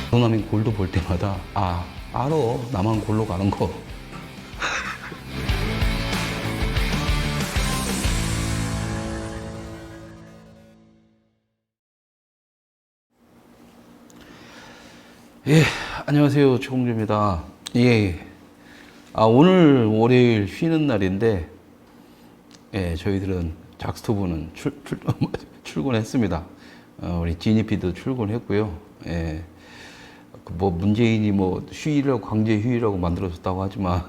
전남인 골도 볼 때마다 알아. 나만 골로 가는 거. 예, 안녕하세요. 최공주입니다. 예. 오늘 월요일 쉬는 날인데, 예, 저희들은 작스토브는 출근했습니다. 우리 지니피도 출근했고요. 예. 뭐 문재인이 뭐 휴일이라고 강제 휴일이라고 만들어줬다고 하지만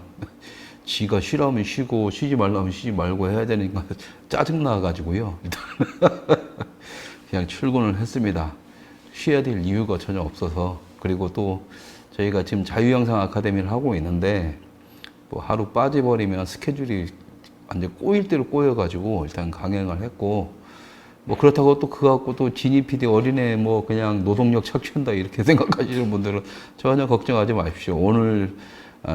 지가 쉬라면 쉬고 쉬지 말라면 쉬지 말고 해야 되니까 짜증 나가지고요. 일단 그냥 출근을 했습니다. 쉬어야 될 이유가 전혀 없어서. 그리고 또 저희가 지금 자유형상 아카데미를 하고 있는데 뭐 하루 빠져버리면 스케줄이 완전 꼬일 대로 꼬여가지고 일단 강행을 했고, 뭐 그렇다고 또 그거 갖고 또 지니 PD 어린애 뭐 그냥 노동력 착취한다 이렇게 생각하시는 분들은 전혀 걱정하지 마십시오. 오늘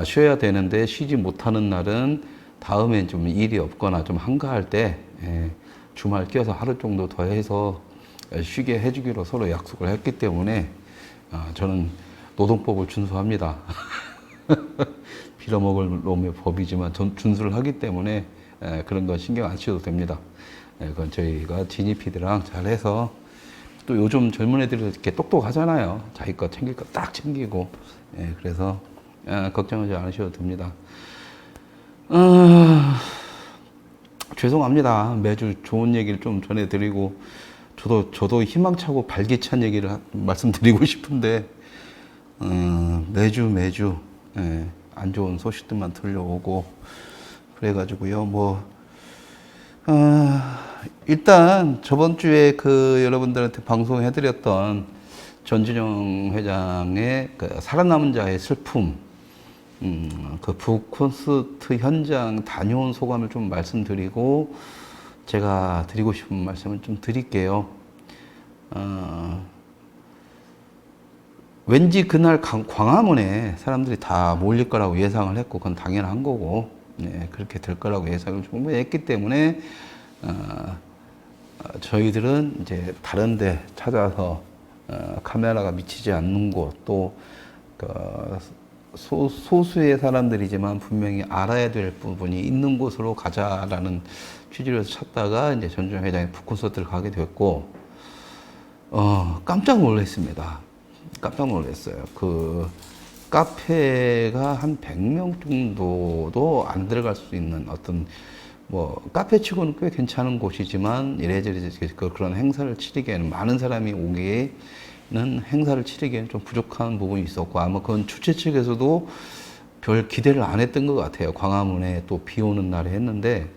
쉬어야 되는데 쉬지 못하는 날은 다음엔 좀 일이 없거나 좀 한가할 때 주말 껴서 하루 정도 더 해서 쉬게 해주기로 서로 약속을 했기 때문에 저는 노동법을 준수합니다. 빌어먹을 놈의 법이지만 전 준수를 하기 때문에 그런 건 신경 안 쓰셔도 됩니다. 그건 저희가 지니피드랑 잘해서, 또 요즘 젊은 애들은 이렇게 똑똑하잖아요. 자기 거 챙길 거 딱 챙기고. 그래서 걱정하지 않으셔도 됩니다. 죄송합니다. 매주 좋은 얘기를 좀 전해드리고 저도 희망차고 발기찬 얘기를 말씀드리고 싶은데 매주 안 좋은 소식들만 들려오고 그래가지고요. 일단 저번 주에 여러분들한테 방송해드렸던 전진영 회장의 살아남은 자의 슬픔, 북콘서트 현장 다녀온 소감을 좀 말씀드리고, 제가 드리고 싶은 말씀을 좀 드릴게요. 왠지 그날 광화문에 사람들이 다 몰릴 거라고 예상을 했고, 그건 당연한 거고, 그렇게 될 거라고 예상을 충분히 했기 때문에, 저희들은 이제 다른 데 찾아서, 카메라가 미치지 않는 곳, 또, 소수의 사람들이지만 분명히 알아야 될 부분이 있는 곳으로 가자라는 취지로 해서 찾다가 이제 전준영 회장의 북콘서트를 가게 됐고, 깜짝 놀랐습니다. 깜짝 놀랐어요. 카페가 한 100명 정도도 안 들어갈 수 있는 어떤, 카페 치고는 꽤 괜찮은 곳이지만, 이래저래 그런 행사를 치르기에는, 많은 사람이 오기에는 행사를 치르기에는 좀 부족한 부분이 있었고, 아마 그건 주최 측에서도 별 기대를 안 했던 것 같아요. 광화문에 또 비 오는 날에 했는데,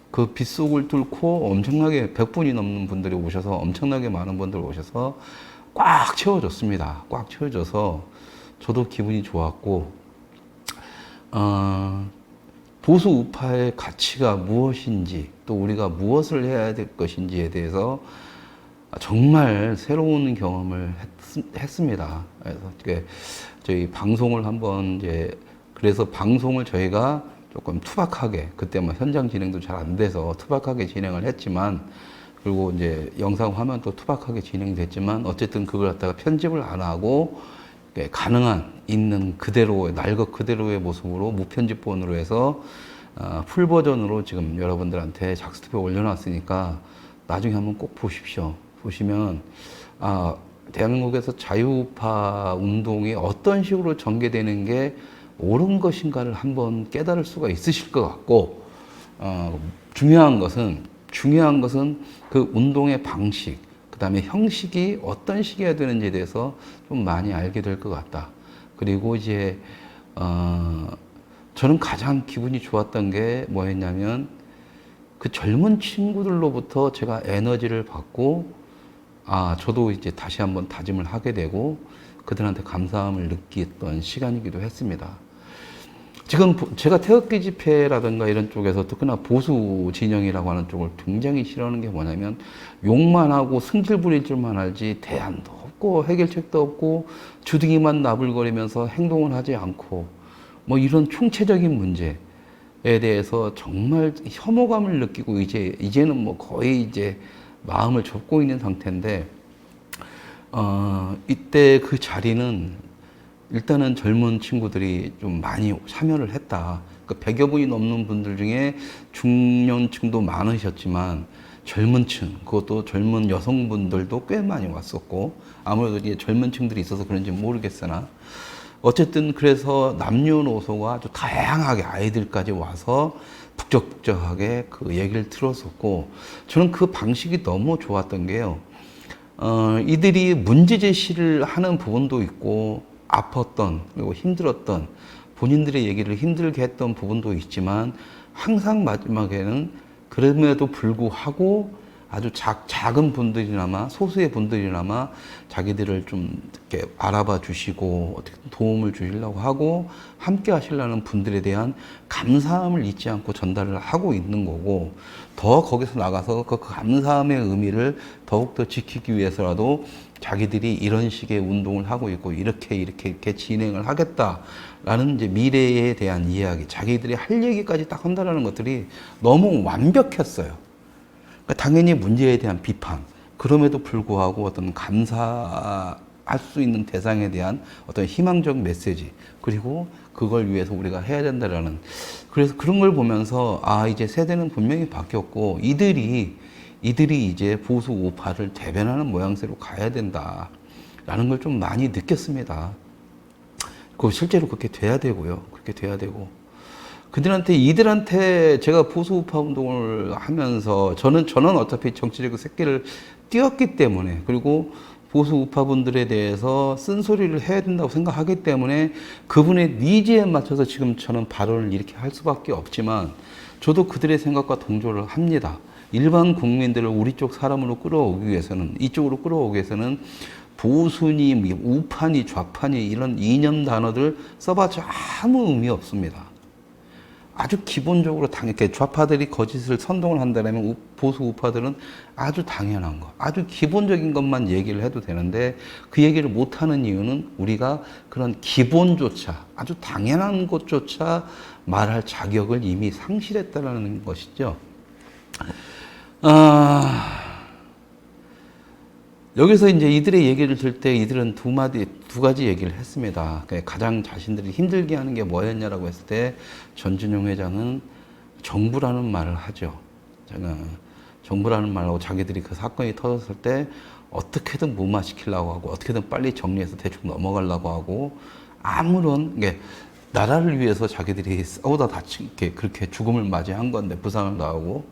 그 빗속을 뚫고 엄청나게 100분이 넘는 분들이 오셔서, 엄청나게 많은 분들이 오셔서 꽉 채워줬습니다. 꽉 채워줘서 저도 기분이 좋았고, 보수 우파의 가치가 무엇인지, 또 우리가 무엇을 해야 될 것인지에 대해서 정말 새로운 경험을 했습니다. 그래서 저희 방송을 한번 그래서 방송을 저희가 조금 투박하게, 그때 뭐 현장 진행도 잘 안 돼서 투박하게 진행을 했지만, 그리고 이제 영상 화면도 투박하게 진행됐지만, 어쨌든 그걸 갖다가 편집을 안 하고 가능한 있는 그대로, 날 것 그대로의 모습으로 무편집본으로 해서 풀 버전으로 지금 여러분들한테 작스톱에 올려놨으니까 나중에 한번 꼭 보십시오. 보시면 대한민국에서 자유우파 운동이 어떤 식으로 전개되는 게 옳은 것인가를 한번 깨달을 수가 있으실 것 같고, 중요한 것은 그 운동의 방식, 그 다음에 형식이 어떤 식이어야 되는지에 대해서 좀 많이 알게 될 것 같다. 그리고 이제, 저는 가장 기분이 좋았던 게 뭐였냐면, 그 젊은 친구들로부터 제가 에너지를 받고, 저도 이제 다시 한번 다짐을 하게 되고, 그들한테 감사함을 느꼈던 시간이기도 했습니다. 지금 제가 태극기 집회라든가 이런 쪽에서 특히나 보수 진영이라고 하는 쪽을 굉장히 싫어하는 게 뭐냐면, 욕만 하고 승질 부릴 줄만 알지 대안도 없고 해결책도 없고 주둥이만 나불거리면서 행동을 하지 않고, 뭐 이런 총체적인 문제에 대해서 정말 혐오감을 느끼고, 이제는 뭐 거의 이제 마음을 접고 있는 상태인데, 이때 그 자리는 일단은 젊은 친구들이 좀 많이 참여를 했다. 그 100여 분이 넘는 분들 중에 중년층도 많으셨지만 젊은 층, 그것도 젊은 여성분들도 꽤 많이 왔었고, 아무래도 이제 젊은 층들이 있어서 그런지 모르겠으나, 어쨌든 그래서 남녀노소가 아주 다양하게 아이들까지 와서 북적북적하게 그 얘기를 들었었고, 저는 그 방식이 너무 좋았던 게요. 이들이 문제 제시를 하는 부분도 있고, 아팠던, 그리고 힘들었던, 본인들의 얘기를 힘들게 했던 부분도 있지만, 항상 마지막에는 그럼에도 불구하고 아주 작은 분들이나마, 소수의 분들이나마 자기들을 좀 이렇게 알아봐 주시고, 어떻게 도움을 주시려고 하고, 함께 하시려는 분들에 대한 감사함을 잊지 않고 전달을 하고 있는 거고, 더 거기서 나가서 그 감사함의 의미를 더욱더 지키기 위해서라도 자기들이 이런 식의 운동을 하고 있고, 이렇게 진행을 하겠다라는 이제 미래에 대한 이야기, 자기들이 할 얘기까지 딱 한다는 것들이 너무 완벽했어요. 당연히 문제에 대한 비판, 그럼에도 불구하고 어떤 감사할 수 있는 대상에 대한 어떤 희망적 메시지, 그리고 그걸 위해서 우리가 해야 된다라는, 그래서 그런 걸 보면서 아, 이제 세대는 분명히 바뀌었고 이들이 이제 보수 우파를 대변하는 모양새로 가야 된다라는 걸 좀 많이 느꼈습니다. 그 실제로 그렇게 돼야 되고요. 그렇게 돼야 되고. 이들한테 제가 보수 우파 운동을 하면서 저는 어차피 정치적 새끼를 띄웠기 때문에, 그리고 보수 우파분들에 대해서 쓴소리를 해야 된다고 생각하기 때문에 그분의 니즈에 맞춰서 지금 저는 발언을 이렇게 할 수밖에 없지만, 저도 그들의 생각과 동조를 합니다. 일반 국민들을 우리 쪽 사람으로 끌어오기 위해서는, 이쪽으로 끌어오기 위해서는 보수니 우파니 좌파니 이런 이념 단어들 써봤자 아무 의미 없습니다. 아주 기본적으로 당연히 좌파들이 거짓을 선동을 한다면 보수 우파들은 아주 당연한 거, 아주 기본적인 것만 얘기를 해도 되는데, 그 얘기를 못하는 이유는 우리가 그런 기본조차, 아주 당연한 것조차 말할 자격을 이미 상실했다는 것이죠. 여기서 이제 이들의 얘기를 들 때 이들은 두 가지 얘기를 했습니다. 가장 자신들이 힘들게 하는 게 뭐였냐라고 했을 때, 전준용 회장은 정부라는 말을 하죠. 정부라는 말하고 자기들이 그 사건이 터졌을 때 어떻게든 무마시키려고 하고, 어떻게든 빨리 정리해서 대충 넘어가려고 하고, 아무런 나라를 위해서 자기들이 싸우다 그렇게 죽음을 맞이한 건데 부상을 당하고,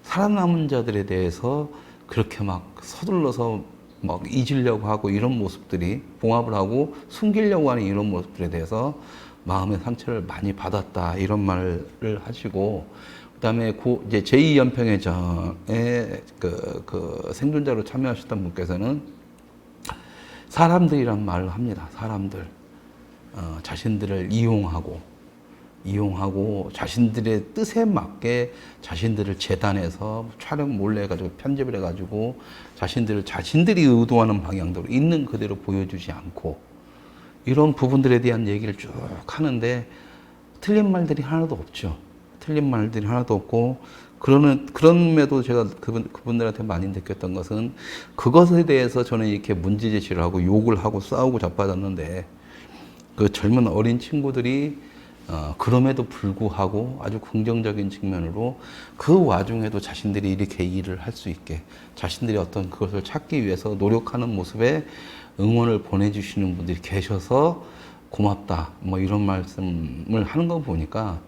살아남은 자들에 대해서 그렇게 막 서둘러서 막 잊으려고 하고, 이런 모습들이 봉합을 하고 숨기려고 하는 이런 모습들에 대해서 마음의 상처를 많이 받았다, 이런 말을 하시고, 그다음에 이제 제2연평해전에 그 생존자로 참여하셨던 분께서는 사람들이란 말을 합니다. 사람들, 자신들을 이용하고 자신들의 뜻에 맞게 자신들을 재단해서 촬영 몰래 해가지고 편집을 해가지고 자신들이 의도하는 방향대로 있는 그대로 보여주지 않고, 이런 부분들에 대한 얘기를 쭉 하는데 틀린 말들이 하나도 없죠. 틀린 말들이 하나도 없고, 그럼에도 제가 그분들한테 많이 느꼈던 것은, 그것에 대해서 저는 이렇게 문제 제시를 하고 욕을 하고 싸우고 자빠졌는데, 그 젊은 어린 친구들이 그럼에도 불구하고 아주 긍정적인 측면으로 그 와중에도 자신들이 이렇게 일을 할 수 있게, 자신들이 어떤 그것을 찾기 위해서 노력하는 모습에 응원을 보내주시는 분들이 계셔서 고맙다, 뭐 이런 말씀을 하는 거 보니까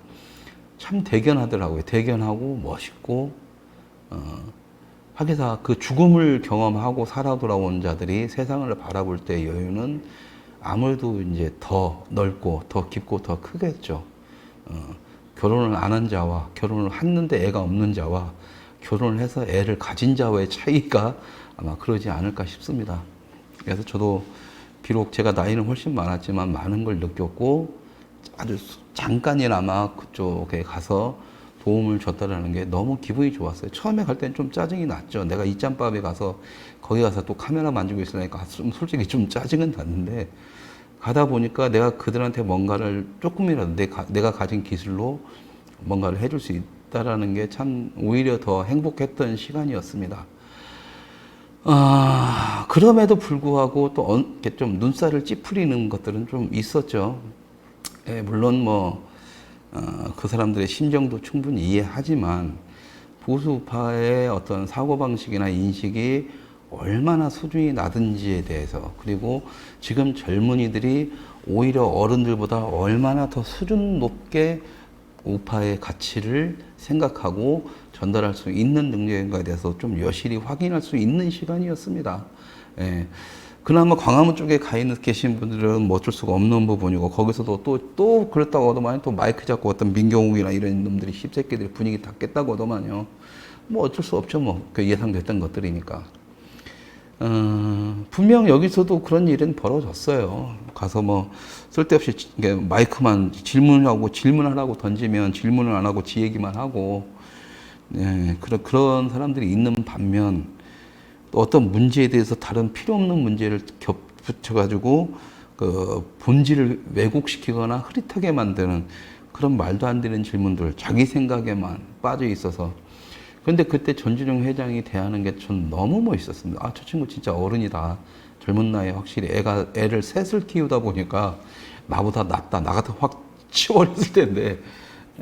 참 대견하더라고요. 대견하고 멋있고, 하기사 그 죽음을 경험하고 살아 돌아온 자들이 세상을 바라볼 때 여유는 아무래도 이제 더 넓고 더 깊고 더 크겠죠. 결혼을 안 한 자와 결혼을 했는데 애가 없는 자와 결혼을 해서 애를 가진 자와의 차이가 아마 그러지 않을까 싶습니다. 그래서 저도 비록 제가 나이는 훨씬 많았지만 많은 걸 느꼈고, 아주 잠깐이나마 그쪽에 가서 도움을 줬다라는 게 너무 기분이 좋았어요. 처음에 갈 때는 좀 짜증이 났죠. 내가 이짬밥에 가서 거기 가서 또 카메라 만지고 있으니까 좀 솔직히 좀 짜증은 났는데, 가다 보니까 내가 그들한테 뭔가를 조금이라도 내가 가진 기술로 뭔가를 해줄 수 있다라는 게 참 오히려 더 행복했던 시간이었습니다. 그럼에도 불구하고 또 이렇게 좀 눈살을 찌푸리는 것들은 좀 있었죠. 예, 물론 그 사람들의 심정도 충분히 이해하지만 보수파의 어떤 사고방식이나 인식이 얼마나 수준이 낮은지에 대해서, 그리고 지금 젊은이들이 오히려 어른들보다 얼마나 더 수준 높게 우파의 가치를 생각하고 전달할 수 있는 능력인가에 대해서 좀 여실히 확인할 수 있는 시간이었습니다. 예. 그나마 광화문 쪽에 계신 분들은 뭐 어쩔 수가 없는 부분이고, 거기서도 또 그렇다고 하더만 또 마이크 잡고 어떤 민경욱이나 이런 놈들이 씹새끼들이 분위기 다 깼다고 하더만요. 뭐 어쩔 수 없죠. 그 예상됐던 것들이니까. 분명 여기서도 그런 일은 벌어졌어요. 가서 쓸데없이 마이크만 질문하라고 던지면 질문을 안 하고 지 얘기만 하고, 네, 그런 사람들이 있는 반면, 또 어떤 문제에 대해서 다른 필요 없는 문제를 겹붙여가지고 그 본질을 왜곡시키거나 흐릿하게 만드는 그런 말도 안 되는 질문들, 자기 생각에만 빠져 있어서. 근데 그때 전준영 회장이 대하는 게 전 너무 멋있었습니다. 저 친구 진짜 어른이다. 젊은 나이에 확실히 애를 셋을 키우다 보니까 나보다 낫다. 나 같으면 확 치워버렸을 텐데.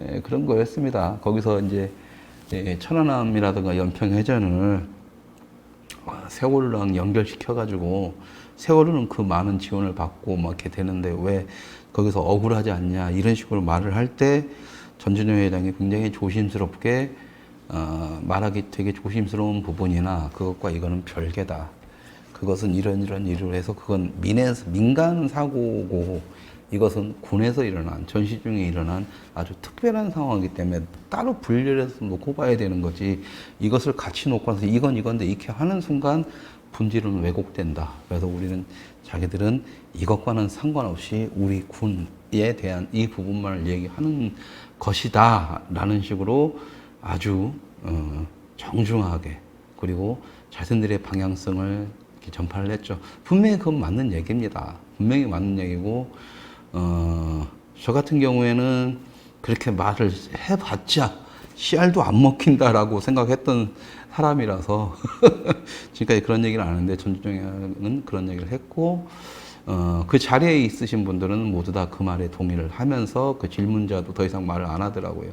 예, 그런 거였습니다. 거기서 이제 천안함이라든가 연평해전을 세월호랑 연결시켜가지고, 세월호는 그 많은 지원을 받고 이렇게 되는데 왜 거기서 억울하지 않냐, 이런 식으로 말을 할 때 전준영 회장이 굉장히 조심스럽게 말하기 되게 조심스러운 부분이나, 그것과 이거는 별개다. 그것은 이런 이유로 해서 그건 민간 사고고, 이것은 군에서 일어난, 전시 중에 일어난 아주 특별한 상황이기 때문에 따로 분리해서 놓고 봐야 되는 거지, 이것을 같이 놓고 나서 이건데 이렇게 하는 순간 본질은 왜곡된다. 그래서 우리는 자기들은 이것과는 상관없이 우리 군에 대한 이 부분만을 얘기하는 것이다 라는 식으로 아주 정중하게, 그리고 자신들의 방향성을 이렇게 전파를 했죠. 분명히 그건 맞는 얘기입니다. 분명히 맞는 얘기고, 저 같은 경우에는 그렇게 말을 해봤자 씨알도 안 먹힌다라고 생각했던 사람이라서 지금까지 그런 얘기를 안 하는데, 전준영은 그런 얘기를 했고, 그 자리에 있으신 분들은 모두 다 그 말에 동의를 하면서 그 질문자도 더 이상 말을 안 하더라고요.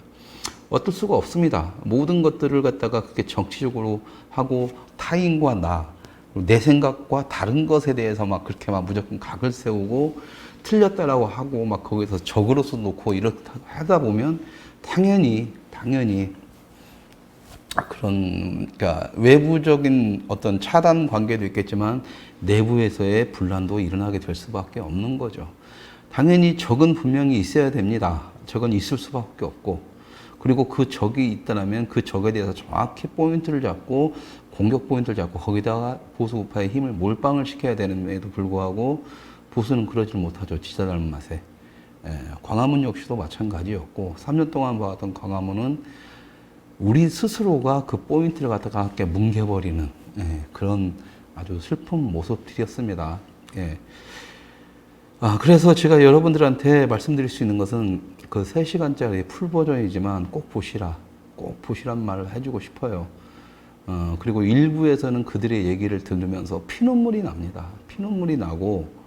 어떨 수가 없습니다. 모든 것들을 갖다가 그렇게 정치적으로 하고, 타인과 내 생각과 다른 것에 대해서 그렇게 무조건 각을 세우고 틀렸다라고 하고 거기서 적으로서 놓고 이렇다 하다 보면 당연히 그러니까 외부적인 어떤 차단 관계도 있겠지만 내부에서의 분란도 일어나게 될 수밖에 없는 거죠. 당연히 적은 분명히 있어야 됩니다. 적은 있을 수밖에 없고, 그리고 그 적이 있다면 그 적에 대해서 정확히 포인트를 잡고, 공격 포인트를 잡고, 거기다가 보수 우파의 힘을 몰빵을 시켜야 되는데도 불구하고 보수는 그러질 못하죠. 지자 닮은 맛에. 광화문 역시도 마찬가지였고, 3년 동안 봐왔던 광화문은 우리 스스로가 그 포인트를 갖다가 함께 뭉개버리는 그런 아주 슬픈 모습들이었습니다. 그래서 제가 여러분들한테 말씀드릴 수 있는 것은, 그 3시간짜리 풀 버전이지만 꼭 보시란 말을 해주고 싶어요. 그리고 일부에서는 그들의 얘기를 들으면서 피눈물이 납니다. 피눈물이 나고,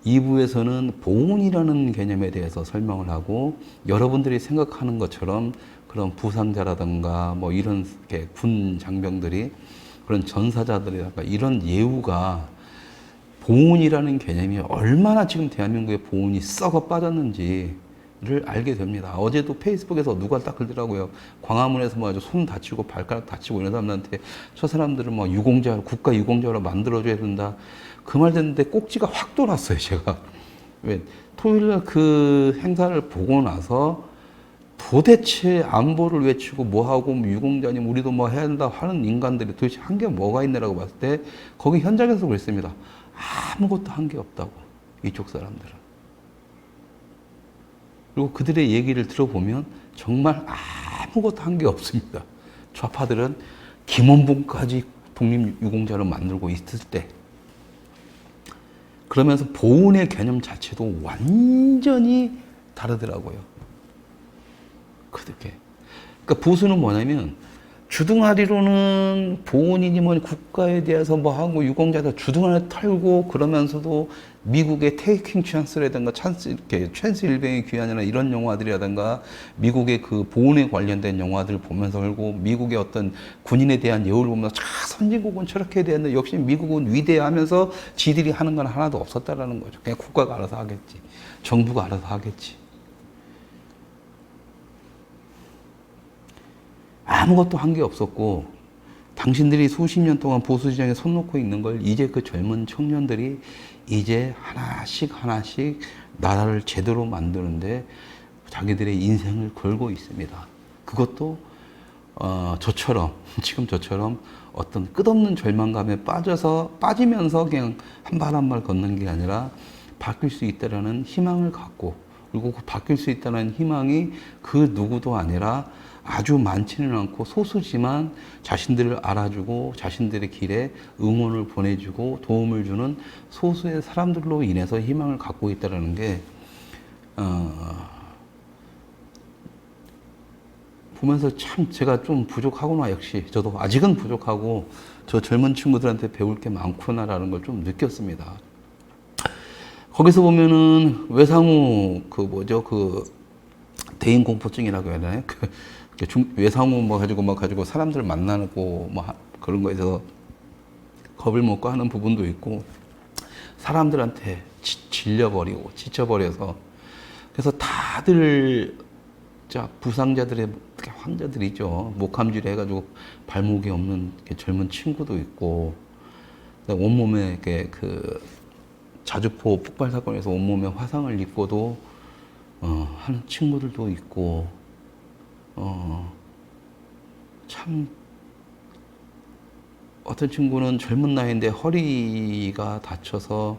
2부에서는 보훈이라는 개념에 대해서 설명을 하고, 여러분들이 생각하는 것처럼 그런 부상자라든가 이런 군 장병들이, 그런 전사자들이라든가 이런 예우가, 보훈이라는 개념이 얼마나 지금 대한민국의 보훈이 썩어 빠졌는지를 알게 됩니다. 어제도 페이스북에서 누가 딱 그러더라고요. 광화문에서 아주 손 다치고 발가락 다치고 이런 사람들한테 저 사람들은 국가 유공자로 만들어줘야 된다. 그 말 듣는데 꼭지가 확 돌았어요, 제가. 왜? 토요일날 그 행사를 보고 나서 도대체 안보를 외치고 뭐하고 유공자님 우리도 해야 된다 하는 인간들이 도대체 한 게 뭐가 있냐라고 봤을 때, 거기 현장에서 그랬습니다. 아무것도 한 게 없다고, 이쪽 사람들은. 그리고 그들의 얘기를 들어보면 정말 아무것도 한 게 없습니다. 좌파들은 김원봉까지 독립유공자를 만들고 있을 때, 그러면서 보훈의 개념 자체도 완전히 다르더라고요. 그렇게. 그러니까 보수는 뭐냐면, 주둥아리로는 보훈이니 뭐 국가에 대해서 뭐 하고 유공자들 주둥아리 털고 그러면서도 미국의 테이킹 찬스라든가 찬스 일병의 귀환이나 이런 영화들이라든가 미국의 그 보훈에 관련된 영화들을 보면서 그리고 미국의 어떤 군인에 대한 예우를 보면서 선진국은 저렇게 해야 되는데 역시 미국은 위대하면서 지들이 하는 건 하나도 없었다라는 거죠. 그냥 국가가 알아서 하겠지. 정부가 알아서 하겠지. 아무것도 한 게 없었고 당신들이 수십 년 동안 보수지장에 손 놓고 있는 걸 이제 그 젊은 청년들이 이제 하나씩 하나씩 나라를 제대로 만드는데 자기들의 인생을 걸고 있습니다. 그것도 지금 저처럼 어떤 끝없는 절망감에 빠지면서 그냥 한 발 한 발 걷는 게 아니라 바뀔 수 있다라는 희망을 갖고 그리고 그 바뀔 수 있다는 희망이 그 누구도 아니라 아주 많지는 않고 소수지만 자신들을 알아주고 자신들의 길에 응원을 보내주고 도움을 주는 소수의 사람들로 인해서 희망을 갖고 있다는 게 보면서 참 제가 좀 부족하구나. 역시 저도 아직은 부족하고 저 젊은 친구들한테 배울 게 많구나라는 걸 좀 느꼈습니다. 거기서 보면은 외상후 대인 공포증이라고 해야 되나요? 외상후 가지고 사람들 만나고 그런 거에서 겁을 먹고 하는 부분도 있고 사람들한테 질려버리고 지쳐버려서 그래서 다들 부상자들의 환자들이죠. 목함질 해가지고 발목이 없는 젊은 친구도 있고 온몸에 그 자주포 폭발 사건에서 온몸에 화상을 입고도 하는 친구들도 있고 참 어떤 친구는 젊은 나이인데 허리가 다쳐서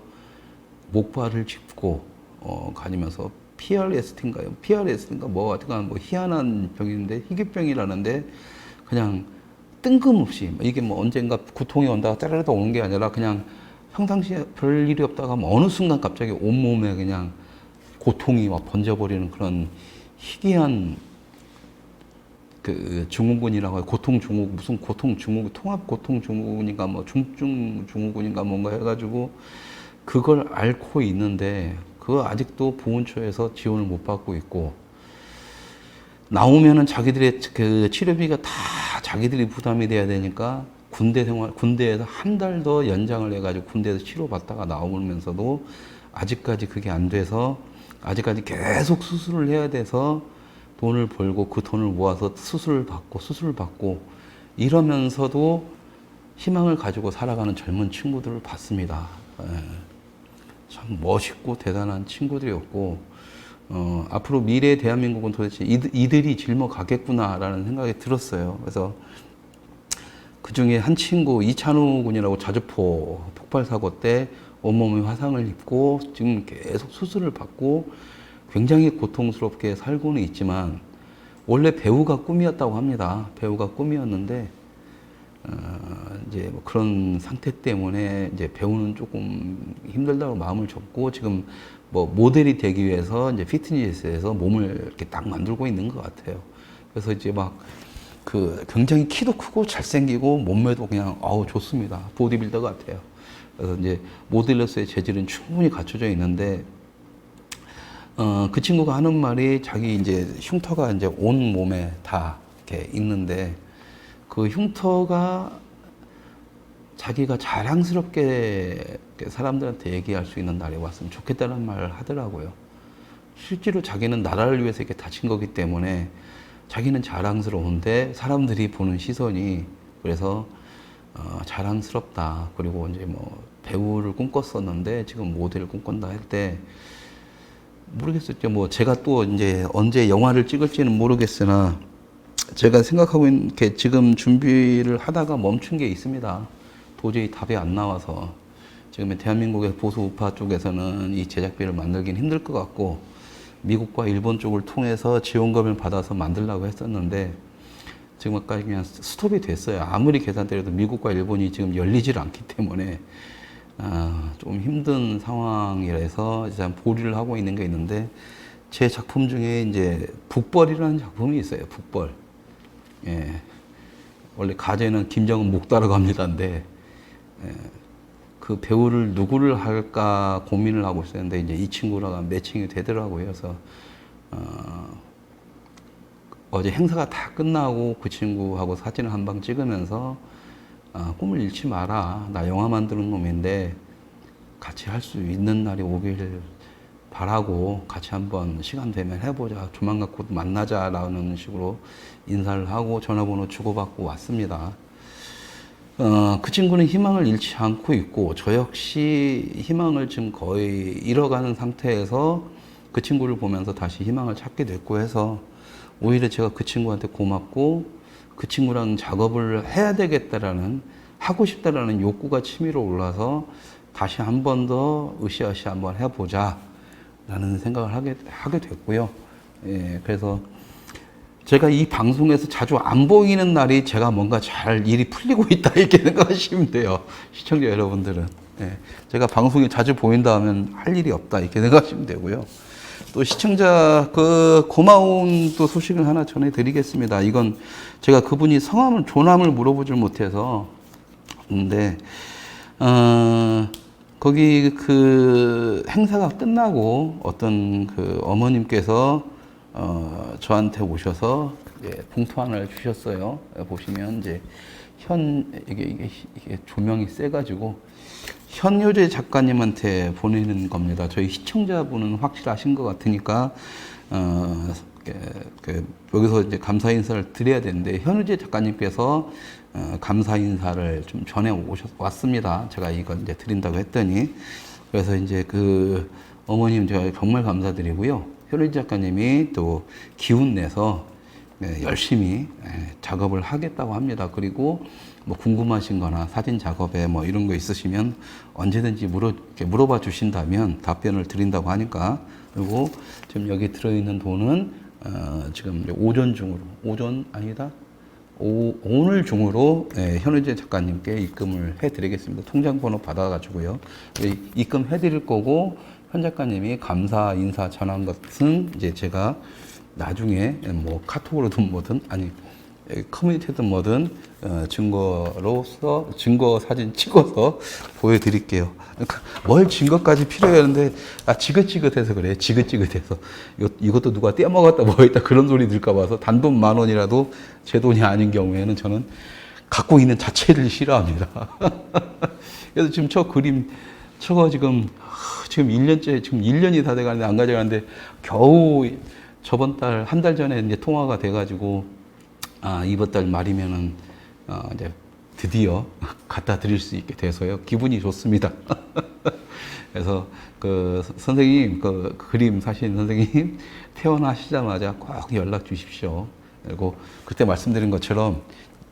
목발을 짚고 가지면서 PRST인가요? PRST인가 하여튼 희한한 병인데 희귀병이라는데 그냥 뜬금없이 이게 언젠가 고통이 온다가 짜르르 오는 게 아니라 그냥 평상시에 별 일이 없다가 어느 순간 갑자기 온몸에 그냥 고통이 번져버리는 그런 희귀한 그 증후군이라고 해요. 무슨 고통 증후군, 통합 고통 증후군인가 중증 증후군인가 뭔가 해가지고 그걸 앓고 있는데 그거 아직도 보훈처에서 지원을 못 받고 있고 나오면은 자기들의 그 치료비가 다 자기들이 부담이 돼야 되니까 군대에서 한 달 더 연장을 해가지고 군대에서 치료받다가 나오면서도 아직까지 그게 안 돼서 아직까지 계속 수술을 해야 돼서 돈을 벌고 그 돈을 모아서 수술을 받고 이러면서도 희망을 가지고 살아가는 젊은 친구들을 봤습니다. 참 멋있고 대단한 친구들이었고 앞으로 미래의 대한민국은 도대체 이들이 짊어가겠구나라는 생각이 들었어요. 그래서 그 중에 한 친구 이찬우 군이라고 자주포 폭발 사고 때 온몸에 화상을 입고 지금 계속 수술을 받고 굉장히 고통스럽게 살고는 있지만 원래 배우가 꿈이었다고 합니다. 배우가 꿈이었는데 이제 그런 상태 때문에 이제 배우는 조금 힘들다고 마음을 접고 지금 모델이 되기 위해서 이제 피트니스에서 몸을 이렇게 딱 만들고 있는 것 같아요. 그래서 이제 굉장히 키도 크고 잘생기고 몸매도 그냥 좋습니다. 보디빌더 같아요. 그래서 이제 모델로서의 재질은 충분히 갖춰져 있는데 그 친구가 하는 말이 자기 이제 흉터가 이제 온 몸에 다 이렇게 있는데 그 흉터가 자기가 자랑스럽게 사람들한테 얘기할 수 있는 날이 왔으면 좋겠다는 말을 하더라고요. 실제로 자기는 나라를 위해서 이렇게 다친 거기 때문에 자기는 자랑스러운데 사람들이 보는 시선이 그래서 자랑스럽다. 그리고 이제 배우를 꿈꿨었는데 지금 모델을 꿈꾼다 할 때 모르겠었죠. 제가 또 이제 언제 영화를 찍을지는 모르겠으나 제가 생각하고 있는 게 지금 준비를 하다가 멈춘 게 있습니다. 도저히 답이 안 나와서 지금 대한민국의 보수 우파 쪽에서는 이 제작비를 만들긴 힘들 것 같고 미국과 일본 쪽을 통해서 지원금을 받아서 만들려고 했었는데 지금까지 그냥 스톱이 됐어요. 아무리 계산대로도 미국과 일본이 지금 열리질 않기 때문에 좀 힘든 상황이라서 이제 보류를 하고 있는 게 있는데 제 작품 중에 이제 북벌이라는 작품이 있어요. 북벌. 예. 원래 가제는 김정은 목 따라갑니다인데 그 배우를 누구를 할까 고민을 하고 있었는데 이제 이 친구랑 매칭이 되더라고요. 그래서 어제 행사가 다 끝나고 그 친구하고 사진을 한 방 찍으면서 꿈을 잃지 마라. 나 영화 만드는 놈인데 같이 할 수 있는 날이 오길 바라고 같이 한번 시간 되면 해보자. 조만간 곧 만나자라는 식으로 인사를 하고 전화번호 주고받고 왔습니다. 그 친구는 희망을 잃지 않고 있고 저 역시 희망을 지금 거의 잃어가는 상태에서 그 친구를 보면서 다시 희망을 찾게 됐고 해서 오히려 제가 그 친구한테 고맙고 그 친구랑 작업을 해야 되겠다라는 하고 싶다라는 욕구가 치밀어 올라서 다시 한 번 더 으쌰으쌰 한번 해보자 라는 생각을 하게 됐고요. 예, 그래서 제가 이 방송에서 자주 안 보이는 날이 제가 뭔가 잘 일이 풀리고 있다 이렇게 생각하시면 돼요. 시청자 여러분들은. 예, 제가 방송에 자주 보인다 하면 할 일이 없다 이렇게 생각하시면 되고요. 또 시청자 그 고마운 또 소식을 하나 전해드리겠습니다. 이건 제가 그분이 성함을 존함을 물어보질 못해서 근데 거기 그 행사가 끝나고 어떤 그 어머님께서 저한테 오셔서 봉투 하나를 주셨어요. 보시면 이제 이게 조명이 세가지고 현효재 작가님한테 보내는 겁니다. 저희 시청자분은 확실하신 것 같으니까 여기서 이제 감사 인사를 드려야 되는데 현효재 작가님께서 감사 인사를 좀 전해 왔습니다. 제가 이건 이제 드린다고 했더니 그래서 이제 그 어머님 제가 정말 감사드리고요. 현효재 작가님이 또 기운 내서 열심히 작업을 하겠다고 합니다. 그리고 뭐 궁금하신 거나 사진 작업에 뭐 이런 거 있으시면 언제든지 물어봐 주신다면 답변을 드린다고 하니까 그리고 지금 여기 들어있는 돈은 지금 오늘 중으로 현우재 작가님께 입금을 해드리겠습니다. 통장 번호 받아가지고요. 입금해 드릴 거고 현 작가님이 감사 인사 전한 것은 이제 제가 나중에 뭐 카톡으로든 뭐든 아니 커뮤니티든 뭐든 증거 사진 찍어서 보여드릴게요. 그러니까 뭘 증거까지 필요했는데 지긋지긋해서 그래. 지긋지긋해서 이것도 누가 떼먹었다 뭐 했다 그런 소리 들까 봐서 단돈 10,000원이라도 제 돈이 아닌 경우에는 저는 갖고 있는 자체를 싫어합니다. 그래서 지금 저 그림 저거 지금 1년째 지금 1년이 다 돼가는데 안 가져가는데 겨우 저번 달 한 달 전에 이제 통화가 돼가지고 이번 달 말이면은 이제 드디어 갖다 드릴 수 있게 돼서요. 기분이 좋습니다. 그래서 그 선생님, 그 그림 사신 선생님 퇴원하시자마자 꼭 연락 주십시오. 그리고 그때 말씀드린 것처럼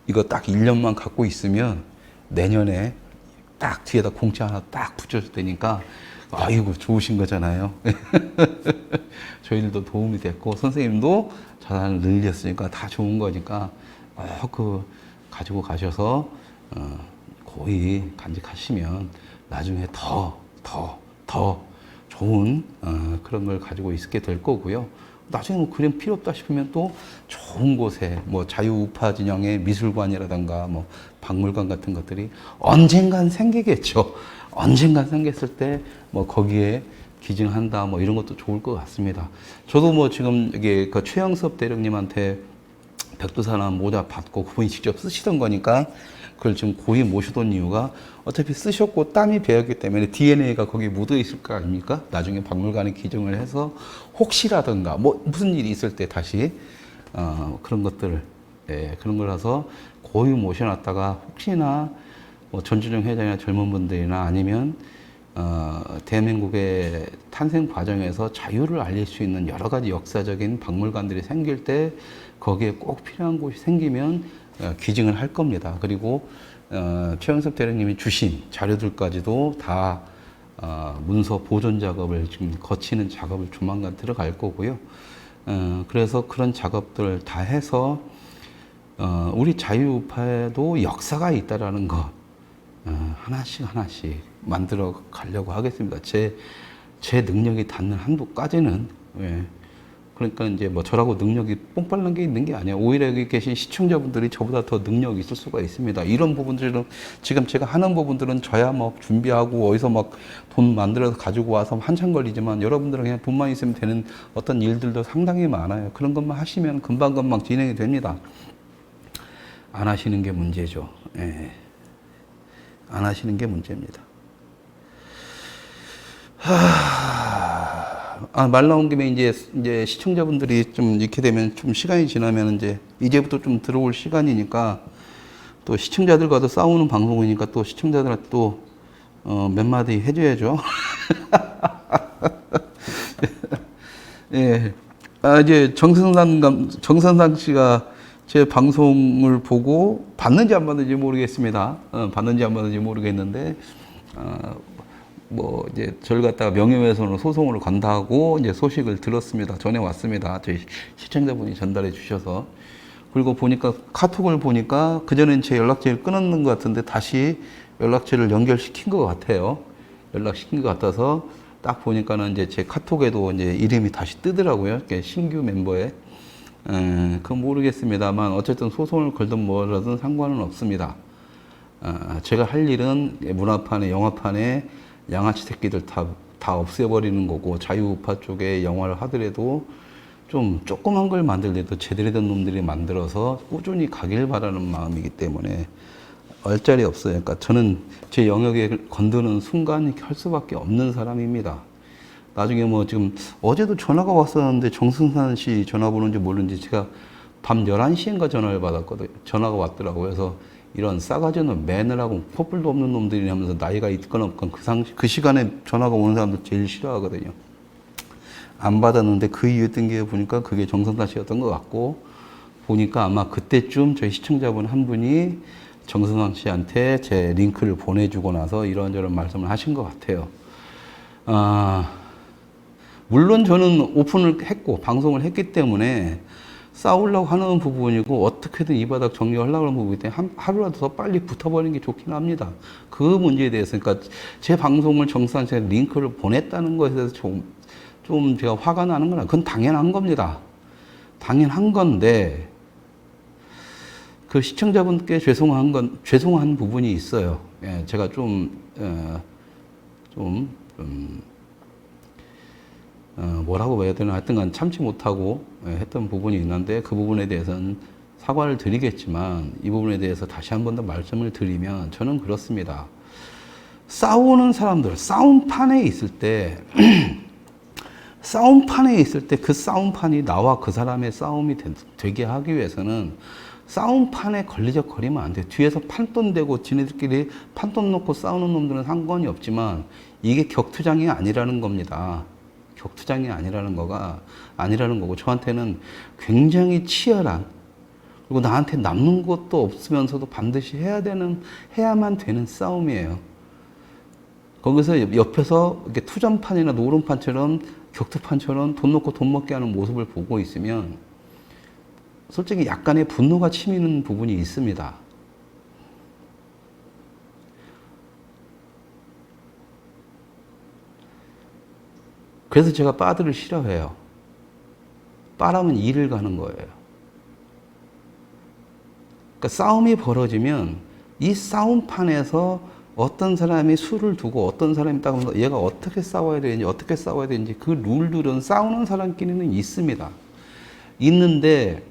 이거 딱 1년만 갖고 있으면 내년에 딱 뒤에다 공짜 하나 딱 붙여줄 테니까 아이고 좋으신 거잖아요. 저희들도 도움이 됐고 선생님도 자산을 늘렸으니까 다 좋은 거니까 그 가지고 가셔서 고이 간직하시면 나중에 더 좋은 그런 걸 가지고 있게 될 거고요. 나중에 뭐 그림 필요 없다 싶으면 또 좋은 곳에 뭐 자유우파 진영의 미술관이라든가 뭐 박물관 같은 것들이 언젠간 생기겠죠. 언젠간 생겼을 때 뭐 거기에 기증한다 뭐 이런 것도 좋을 것 같습니다. 저도 뭐 지금 이게 그 최영섭 대령님한테 백두산암 모자 받고 그분이 직접 쓰시던 거니까 그걸 지금 고이 모셔둔 이유가 어차피 쓰셨고 땀이 배었기 때문에 DNA가 거기 묻어 있을 거 아닙니까? 나중에 박물관에 기증을 해서 혹시라든가 뭐 무슨 일이 있을 때 다시 그런 것들을 그런 거라서 고이 모셔놨다가 혹시나 뭐 전주정 회장이나 젊은 분들이나 아니면 대한민국의 탄생 과정에서 자유를 알릴 수 있는 여러 가지 역사적인 박물관들이 생길 때 거기에 꼭 필요한 곳이 생기면 기증을 할 겁니다. 그리고 최영섭 대령님이 주신 자료들까지도 다 문서 보존 작업을 지금 거치는 작업을 조만간 들어갈 거고요. 그래서 그런 작업들을 다 해서 우리 자유우파에도 역사가 있다라는 것 하나씩 만들어 가려고 하겠습니다. 제 능력이 닿는 한도까지는 그러니까 이제 뭐 저라고 능력이 뽕빨난 게 있는 게 아니에요. 오히려 여기 계신 시청자분들이 저보다 더 능력이 있을 수가 있습니다. 이런 부분들은 지금 제가 하는 부분들은 저야 뭐 준비하고 어디서 막 돈 만들어서 가지고 와서 한참 걸리지만 여러분들은 그냥 돈만 있으면 되는 어떤 일들도 상당히 많아요. 그런 것만 하시면 금방금방 진행이 됩니다. 안 하시는 게 문제죠. 예. 안 하시는 게 문제입니다. 말 나온 김에 이제 시청자분들이 좀 이렇게 되면 좀 시간이 지나면 이제부터 좀 들어올 시간이니까 또 시청자들과도 싸우는 방송이니까 또 시청자들한테 또 몇 마디 해줘야죠. 예. 이제 정선상 씨가 제 방송을 보고 봤는지 안 봤는지 모르겠습니다. 봤는지 안 봤는지 모르겠는데, 뭐 이제 저를 갖다가 명예훼손으로 소송을 건다고 이제 소식을 들었습니다. 전해 왔습니다. 저희 시청자분이 전달해 주셔서. 그리고 보니까 카톡을 보니까 그전엔 제 연락처를 끊었는 것 같은데 다시 연락처를 연결시킨 것 같아요. 연락시킨 것 같아서 딱 보니까는 이제 제 카톡에도 이제 이름이 다시 뜨더라고요. 신규 멤버에. 그건 모르겠습니다만 어쨌든 소송을 걸든 뭐라든 상관은 없습니다. 제가 할 일은 문화판에 영화판에 양아치 새끼들 다 없애버리는 거고 자유우파 쪽에 영화를 하더라도 좀 조그만 걸 만들더라도 제대로 된 놈들이 만들어서 꾸준히 가길 바라는 마음이기 때문에 얼짤이 없어요. 그러니까 저는 제 영역에 건드는 순간 할 수밖에 없는 사람입니다. 나중에 뭐 지금 어제도 전화가 왔었는데 정승산 씨 전화번호인지 모르는지 제가 밤 11시인가 전화를 받았거든요. 전화가 왔더라고요. 그래서 이런 싸가지 없는 매너라고 촛불도 없는 놈들이 하면서 나이가 있거나 없거나 그 시간에 전화가 오는 사람들 제일 싫어하거든요. 안 받았는데 그 이유 뜬 게 보니까 그게 정선사 씨였던 것 같고 보니까 아마 그때쯤 저희 시청자분 한 분이 정선상 씨한테 제 링크를 보내주고 나서 이런저런 말씀을 하신 것 같아요. 물론 저는 오픈을 했고 방송을 했기 때문에 싸우려고 하는 부분이고 어떻게든 이 바닥 정리하려고 하는 부분이기 때문에 하루라도 더 빨리 붙어버리는 게 좋긴 합니다. 그 문제에 대해서 그러니까 제 방송을 정선상 씨한테 링크를 보냈다는 것에 대해서 좀 제가 화가 나는 건 그건 당연한 겁니다. 당연한 건데 그 시청자분께 죄송한 부분이 있어요. 예, 제가 뭐라고 해야 되나 하여튼간 참지 못하고 했던 부분이 있는데 그 부분에 대해서는 사과를 드리겠지만 이 부분에 대해서 다시 한 번 더 말씀을 드리면 저는 그렇습니다. 싸우는 사람들, 싸움판에 있을 때 그 싸움판이 나와 그 사람의 싸움이 되게 하기 위해서는 싸움판에 걸리적거리면 안 돼요. 뒤에서 판돈 대고 지네들끼리 판돈 놓고 싸우는 놈들은 상관이 없지만 이게 격투장이 아니라는 겁니다. 격투장이 아니라는 거고 저한테는 굉장히 치열한 그리고 나한테 남는 것도 없으면서도 반드시 해야만 되는 싸움이에요. 거기서 옆에서 이렇게 투전판이나 노름판처럼 격투판처럼 돈 놓고 돈 먹게 하는 모습을 보고 있으면 솔직히 약간의 분노가 치미는 부분이 있습니다. 그래서 제가 빠들을 싫어해요. 빠라면 일을 가는 거예요. 그러니까 싸움이 벌어지면 이 싸움판에서 어떤 사람이 수를 두고 어떤 사람이 딱 하면서 얘가 어떻게 싸워야 되는지 그 룰들은 싸우는 사람끼리는 있습니다. 있는데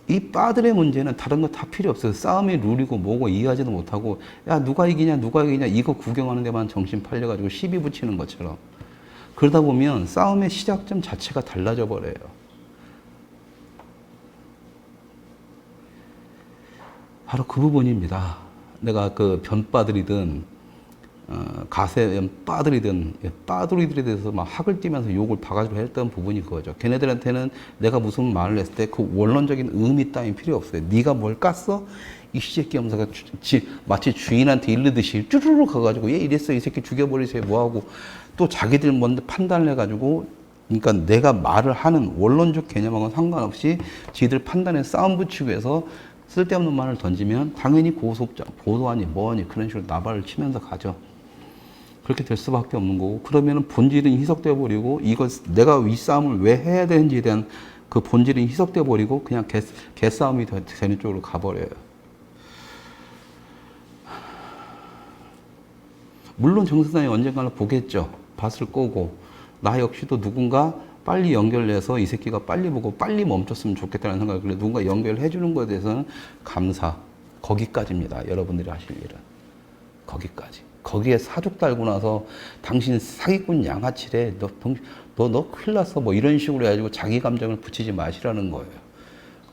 이 빠들의 문제는 다른 거 다 필요 없어요. 싸움의 룰이고 뭐고 이해하지도 못하고 야 누가 이기냐 이거 구경하는 데만 정신 팔려가지고 시비 붙이는 것처럼 그러다 보면 싸움의 시작점 자체가 달라져 버려요. 바로 그 부분입니다. 내가 그 변빠들이든 가세 빠들이든 빠돌이들에 대해서 막 학을 띠면서 욕을 봐가지고 했던 부분이 그거죠. 걔네들한테는 내가 무슨 말을 했을 때 그 원론적인 의미 따윈 필요 없어요. 네가 뭘 깠어? 이 새끼 하면서 마치 주인한테 일르듯이 쭈르르 가가지고 얘 이랬어 이 새끼 죽여버리세요 뭐하고 또 자기들 뭔데 판단을 해가지고 그러니까 내가 말을 하는 원론적 개념하고는 상관없이 지들 판단에 싸움 붙이기 위해서 쓸데없는 말을 던지면 당연히 고소하니 뭐하니 그런 식으로 나발을 치면서 가죠. 그렇게 될 수밖에 없는 거고, 그러면은 본질은 희석돼 버리고, 이거 내가 이 싸움을 왜 해야 되는지에 대한 그 본질은 희석돼 버리고 그냥 개싸움이 되는 쪽으로 가버려요. 물론 정선생이 언젠가는 보겠죠. 봤을 거고, 나 역시도 누군가 빨리 연결해서 이 새끼가 빨리 보고 빨리 멈췄으면 좋겠다는 생각을, 그래 누군가 연결해 주는 것에 대해서는 감사. 거기까지입니다. 여러분들이 하실 일은. 거기까지. 거기에 사족 달고 나서 당신 사기꾼 양아치래. 너 큰일 났어. 뭐 이런 식으로 해가지고 자기 감정을 붙이지 마시라는 거예요.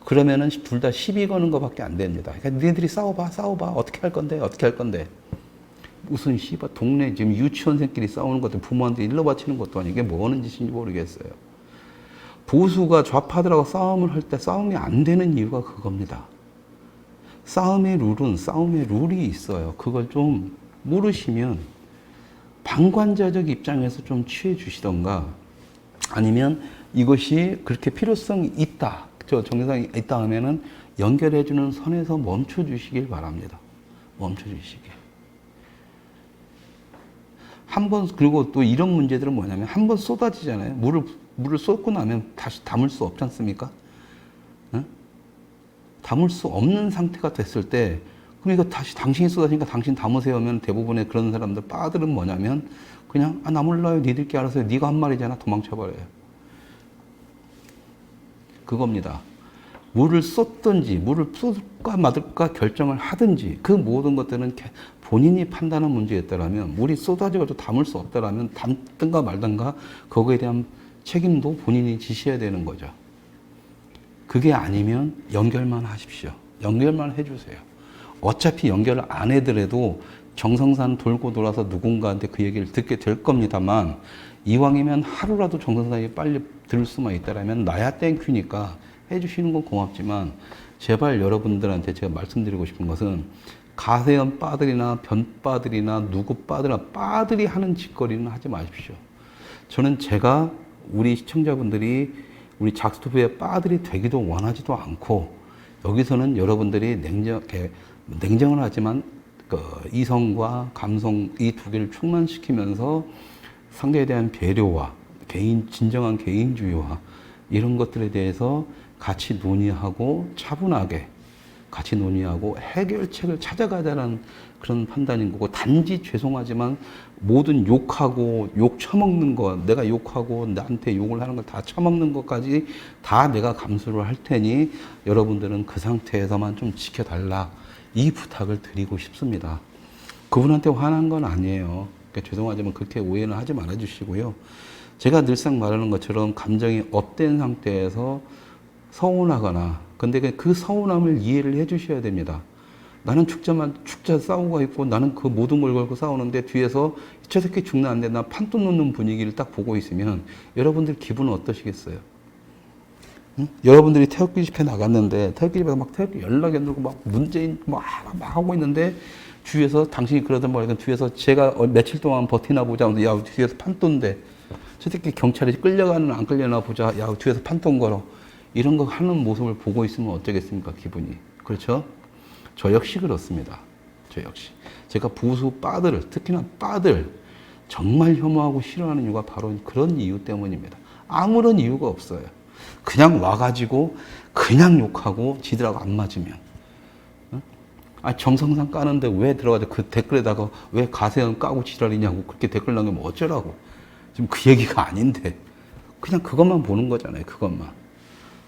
그러면은 둘 다 시비 거는 것밖에 안 됩니다. 그러니까 니네들이 싸워봐. 어떻게 할 건데. 무슨 씨발 동네 지금 유치원생끼리 싸우는 것도 부모한테 일러 바치는 것도 아니고 이게 뭐 하는 짓인지 모르겠어요. 보수가 좌파들하고 싸움을 할 때 싸움이 안 되는 이유가 그겁니다. 싸움의 룰이 있어요. 그걸 좀 모르시면 방관자적 입장에서 좀 취해 주시던가, 아니면 이것이 그렇게 필요성이 있다, 정상이 있다 하면은 연결해 주는 선에서 멈춰 주시길 바랍니다. 멈춰 주시길. 그리고 또 이런 문제들은 뭐냐면, 한 번 쏟아지잖아요. 물을 쏟고 나면 다시 담을 수 없지 않습니까? 응? 담을 수 없는 상태가 됐을 때, 그럼 이거 다시 당신이 쏟아지니까 당신 담으세요 하면 대부분의 그런 사람들, 빠들은 뭐냐면, 그냥, 나 몰라요. 니들끼리 알아서 해. 네가 한 말이잖아. 도망쳐버려요. 그겁니다. 물을 쏟든지, 물을 쏟을까 말까 결정을 하든지, 그 모든 것들은 본인이 판단한 문제였다라면, 물이 쏟아져가지고 담을 수 없다라면 담든가 말든가 거기에 대한 책임도 본인이 지셔야 되는 거죠. 그게 아니면 연결만 하십시오. 연결만 해주세요. 어차피 연결을 안 해더라도 정성산 돌고 돌아서 누군가한테 그 얘기를 듣게 될 겁니다만, 이왕이면 하루라도 정성산이 빨리 들을 수만 있다라면 나야 땡큐니까 해주시는 건 고맙지만, 제발 여러분들한테 제가 말씀드리고 싶은 것은, 가세현 빠들이나 변빠들이나 누구 빠들이나 빠들이 하는 짓거리는 하지 마십시오. 저는 제가 우리 시청자분들이 우리 작스투브의 빠들이 되기도 원하지도 않고, 여기서는 여러분들이 냉정을 하지만 그 이성과 감성 이 두 개를 충만시키면서 상대에 대한 배려와 진정한 개인주의와 이런 것들에 대해서 같이 논의하고 차분하게 같이 논의하고 해결책을 찾아가자는 그런 판단인 거고, 단지 죄송하지만 모든 욕하고 욕 처먹는 거, 내가 욕하고 나한테 욕을 하는 거 다 처먹는 것까지 다 내가 감수를 할 테니 여러분들은 그 상태에서만 좀 지켜달라, 이 부탁을 드리고 싶습니다. 그분한테 화난 건 아니에요. 그러니까 죄송하지만 그렇게 오해는 하지 말아 주시고요. 제가 늘상 말하는 것처럼 감정이 업된 상태에서 서운하거나, 근데 그 서운함을 이해를 해 주셔야 됩니다. 나는 축자 싸우고 있고 나는 그 모든 걸 걸고 싸우는데 뒤에서 저 새끼 죽나 안 돼, 나 판돈 놓는 분위기를 딱 보고 있으면 여러분들 기분은 어떠시겠어요? 응? 여러분들이 태극기 집회 나갔는데 태극기 집회가 막 태극기 연락이 안 들고 막 문재인 막 하고 있는데, 주위에서 당신이 그러던 말이든 뒤에서 제가 며칠 동안 버티나 보자 하면서, 야 뒤에서 판돈데 저 새끼 경찰에 끌려가는 안 끌려나 보자, 야 뒤에서 판돈 걸어, 이런 거 하는 모습을 보고 있으면 어쩌겠습니까, 기분이. 그렇죠? 저 역시 그렇습니다. 저 역시. 제가 보수 빠들, 특히나 빠들 정말 혐오하고 싫어하는 이유가 바로 그런 이유 때문입니다. 아무런 이유가 없어요. 그냥 와가지고 그냥 욕하고 지들하고 안 맞으면. 정성상 까는데 왜 들어가서 그 댓글에다가 왜 가세현 까고 지랄이냐고 그렇게 댓글 남기면 어쩌라고. 지금 그 얘기가 아닌데. 그냥 그것만 보는 거잖아요. 그것만.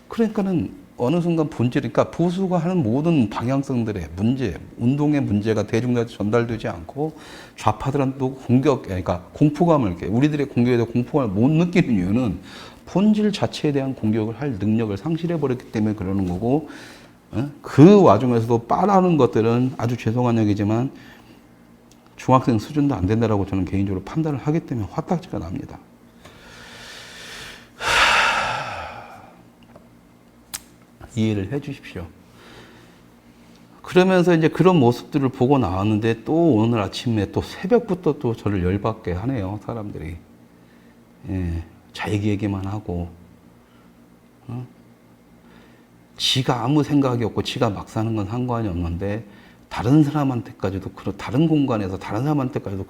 그러니까는 어느 순간 그러니까 보수가 하는 모든 방향성들의 문제, 운동의 문제가 대중들한테 전달되지 않고 좌파들한테도 그러니까 공포감을, 우리들의 공격에 대한 공포감을 못 느끼는 이유는 본질 자체에 대한 공격을 할 능력을 상실해버렸기 때문에 그러는 거고, 그 와중에서도 빠라는 것들은 아주 죄송한 얘기지만 중학생 수준도 안 된다라고 저는 개인적으로 판단을 하기 때문에 화딱지가 납니다. 이해를 해 주십시오. 그러면서 이제 그런 모습들을 보고 나왔는데, 또 오늘 아침에 또 새벽부터 또 저를 열받게 하네요, 사람들이. 예, 자기 얘기만 하고, 지가 아무 생각이 없고 지가 막 사는 건 상관이 없는데 다른 사람한테까지도 다른 공간에서 다른 사람한테까지도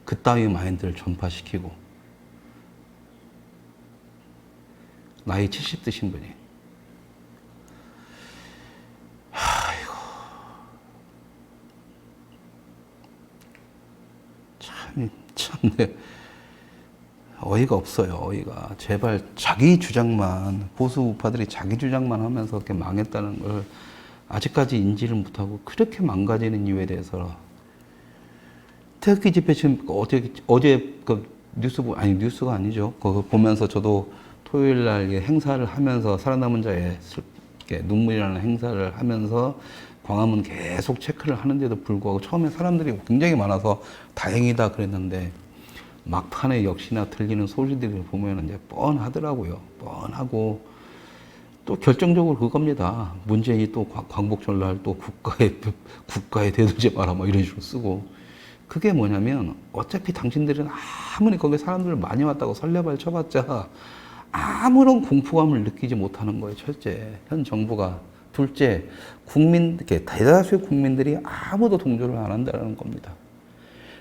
그따위 마인드를 전파시키고 나이 70 드신 분이 참네. 어이가 없어요. 어이가. 제발 자기 주장만, 보수 우파들이 자기 주장만 하면서 그렇게 망했다는 걸 아직까지 인지를 못하고 그렇게 망가지는 이유에 대해서 태극기 집회 지금 어제 그 뉴스가 아니죠. 그거 보면서 저도 토요일 날 행사를 하면서 살아남은 자의 눈물이라는 행사를 하면서 광화문 계속 체크를 하는데도 불구하고 처음에 사람들이 굉장히 많아서 다행이다 그랬는데 막판에 역시나 들리는 소리들을 보면 이제 뻔하더라고요. 뻔하고 또 결정적으로 그겁니다. 문재인이 또 광복절날 또 국가에 대들지 마라 뭐 이런 식으로 쓰고 그게 뭐냐면 어차피 당신들은 아무리 거기 사람들 많이 왔다고 설레발 쳐봤자 아무런 공포감을 느끼지 못하는 거예요. 첫째, 현 정부가. 둘째, 대다수의 국민들이 아무도 동조를 안 한다는 겁니다.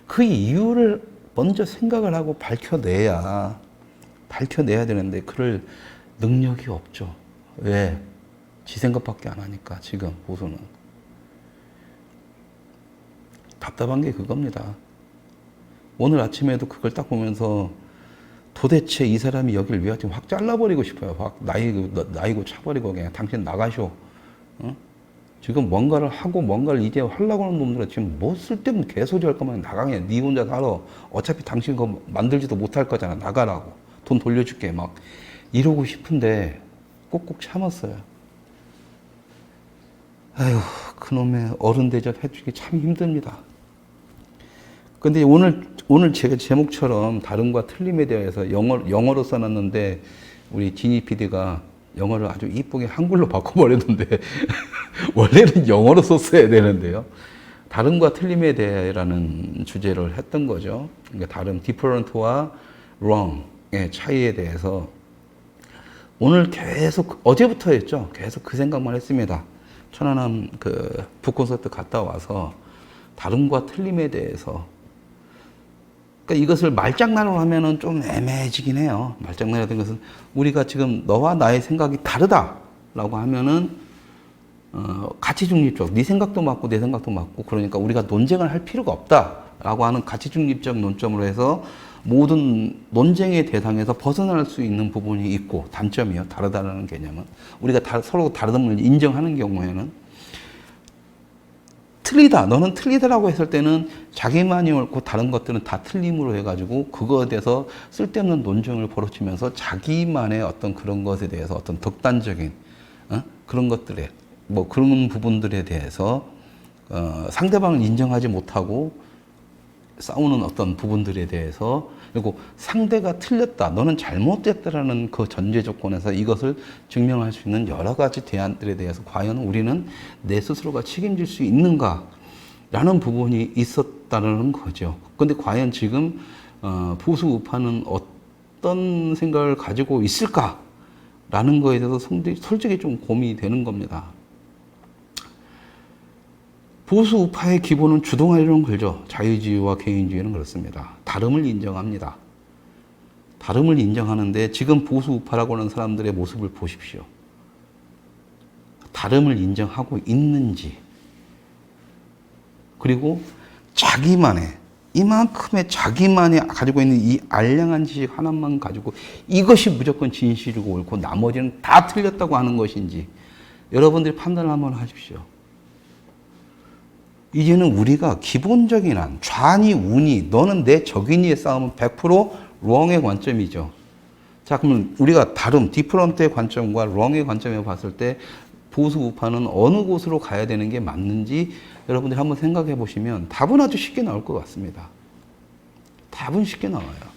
그 이유를 먼저 생각을 하고 밝혀내야 되는데 그럴 능력이 없죠. 왜? 지 생각밖에 안 하니까 지금 보수는. 답답한 게 그겁니다. 오늘 아침에도 그걸 딱 보면서 도대체 이 사람이 여기를 왜 왔지? 확 잘라버리고 싶어요. 확 나이고 차버리고 그냥 당신 나가쇼. 어? 지금 뭔가를 하고 뭔가를 이제 하려고 하는 놈들은 지금 뭐 쓸데없는 개소리 할 거면 나가게. 네 혼자 살아. 어차피 당신 그거 만들지도 못할 거잖아. 나가라고. 돈 돌려줄게. 막 이러고 싶은데 꼭꼭 참았어요. 아휴, 그놈의 어른 대접 해주기 참 힘듭니다. 근데 오늘 제가 제목처럼 다름과 틀림에 대해서 영어로 써놨는데 우리 지니 PD가 영어를 아주 이쁘게 한글로 바꿔버렸는데 원래는 영어로 썼어야 되는데요. 다름과 틀림에 대해라는 주제를 했던 거죠. 그러니까 다름, different와 wrong의 차이에 대해서 오늘 계속 어제부터 했죠. 계속 그 생각만 했습니다. 천안함 그 북콘서트 갔다 와서 다름과 틀림에 대해서 그러니까 이것을 말장난으로 하면은 좀 애매해지긴 해요. 말장난이라는 것은 우리가 지금 너와 나의 생각이 다르다라고 하면은 가치 중립적, 네 생각도 맞고 내 생각도 맞고 그러니까 우리가 논쟁을 할 필요가 없다라고 하는 가치 중립적 논점으로 해서 모든 논쟁의 대상에서 벗어날 수 있는 부분이 있고 단점이요. 다르다라는 개념은 우리가 서로 다름을 인정하는 경우에는 틀리다. 너는 틀리다라고 했을 때는 자기만이 옳고 다른 것들은 다 틀림으로 해가지고 그거에 대해서 쓸데없는 논쟁을 벌어치면서 자기만의 어떤 그런 것에 대해서 어떤 독단적인 그런 것들에 뭐 그런 부분들에 대해서 상대방을 인정하지 못하고 싸우는 어떤 부분들에 대해서 그리고 상대가 틀렸다, 너는 잘못됐다라는 그 전제 조건에서 이것을 증명할 수 있는 여러 가지 대안들에 대해서 과연 우리는 내 스스로가 책임질 수 있는가라는 부분이 있었다는 거죠. 근데 과연 지금 보수 우파는 어떤 생각을 가지고 있을까라는 거에 대해서 솔직히 좀 고민이 되는 겁니다. 보수 우파의 기본은 주동할 이론 걸죠. 자유주의와 개인주의는 그렇습니다. 다름을 인정합니다. 다름을 인정하는데 지금 보수 우파라고 하는 사람들의 모습을 보십시오. 다름을 인정하고 있는지 그리고 이만큼의 자기만이 가지고 있는 이 알량한 지식 하나만 가지고 이것이 무조건 진실이고 옳고 나머지는 다 틀렸다고 하는 것인지 여러분들이 판단을 한번 하십시오. 이제는 우리가 기본적인 한, 좌니 우니, 너는 내 적이니의 싸움은 100% wrong의 관점이죠. 자, 그러면 우리가 다름, 디퍼런트의 관점과 wrong의 관점에 봤을 때 보수 우파는 어느 곳으로 가야 되는 게 맞는지 여러분들이 한번 생각해 보시면 답은 아주 쉽게 나올 것 같습니다. 답은 쉽게 나와요.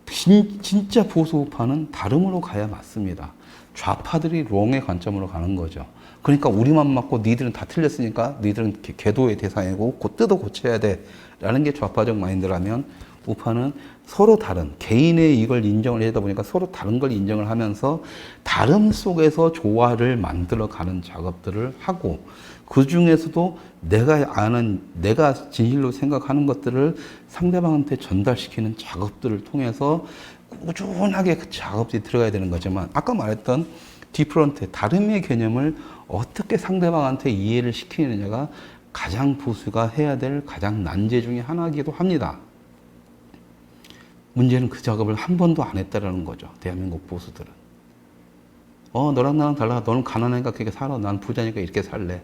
진짜 보수 우파는 다름으로 가야 맞습니다. 좌파들이 wrong의 관점으로 가는 거죠. 그러니까 우리만 맞고 니들은 다 틀렸으니까 니들은 계도의 대상이고 곧 뜯어 고쳐야 돼 라는 게 좌파적 마인드라면 우파는 서로 다른 개인의 이걸 인정을 하다 보니까 서로 다른 걸 인정을 하면서 다름 속에서 조화를 만들어가는 작업들을 하고 그 중에서도 내가 아는 내가 진실로 생각하는 것들을 상대방한테 전달시키는 작업들을 통해서 꾸준하게 그 작업들이 들어가야 되는 거지만 아까 말했던 디프런트 다름의 개념을 어떻게 상대방한테 이해를 시키느냐가 가장 보수가 해야 될 가장 난제 중에 하나이기도 합니다. 문제는 그 작업을 한 번도 안 했다라는 거죠. 대한민국 보수들은. 너랑 나랑 달라. 너는 가난하니까 그렇게 살아. 난 부자니까 이렇게 살래.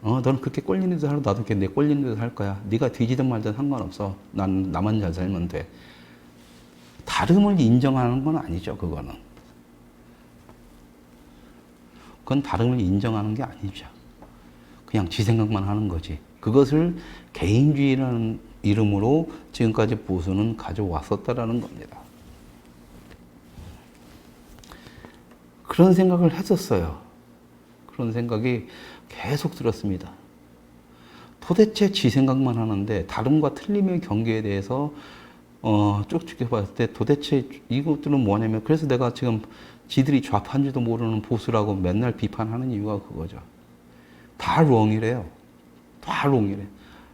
너는 그렇게 꼴리는 데서 살아. 나도 그렇게 내 꼴리는 데서 살 거야. 네가 뒤지든 말든 상관없어. 난 나만 잘 살면 돼. 다름을 인정하는 건 아니죠. 그거는. 그건 다름을 인정하는 게 아니죠. 그냥 지 생각만 하는 거지. 그것을 개인주의라는 이름으로 지금까지 보수는 가져왔었다라는 겁니다. 그런 생각을 했었어요. 그런 생각이 계속 들었습니다. 도대체 지 생각만 하는데 다름과 틀림의 경계에 대해서 쭉쭉 봤을 때 도대체 이것들은 뭐냐면 그래서 내가 지금 지들이 좌파인지도 모르는 보수라고 맨날 비판하는 이유가 그거죠. 다 롱이래요. 다 롱이래.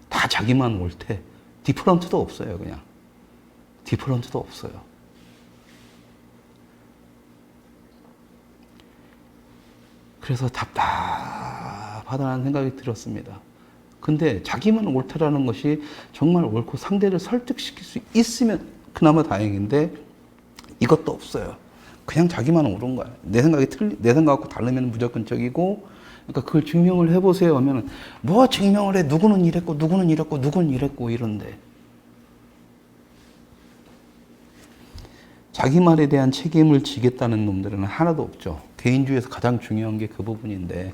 다 자기만 옳대. 디퍼런트도 없어요, 그냥. 디퍼런트도 없어요. 그래서 답답하다는 생각이 들었습니다. 근데 자기만 옳다라는 것이 정말 옳고 상대를 설득시킬 수 있으면 그나마 다행인데 이것도 없어요. 그냥 자기만 옳은 거야. 내 생각하고 다르면 무조건적이고 그러니까 그걸 증명을 해보세요 하면은 뭐 증명을 해. 누구는 이랬고 누구는 이랬고 누구는 이랬고 이런데 자기 말에 대한 책임을 지겠다는 놈들은 하나도 없죠. 개인주의에서 가장 중요한 게 그 부분인데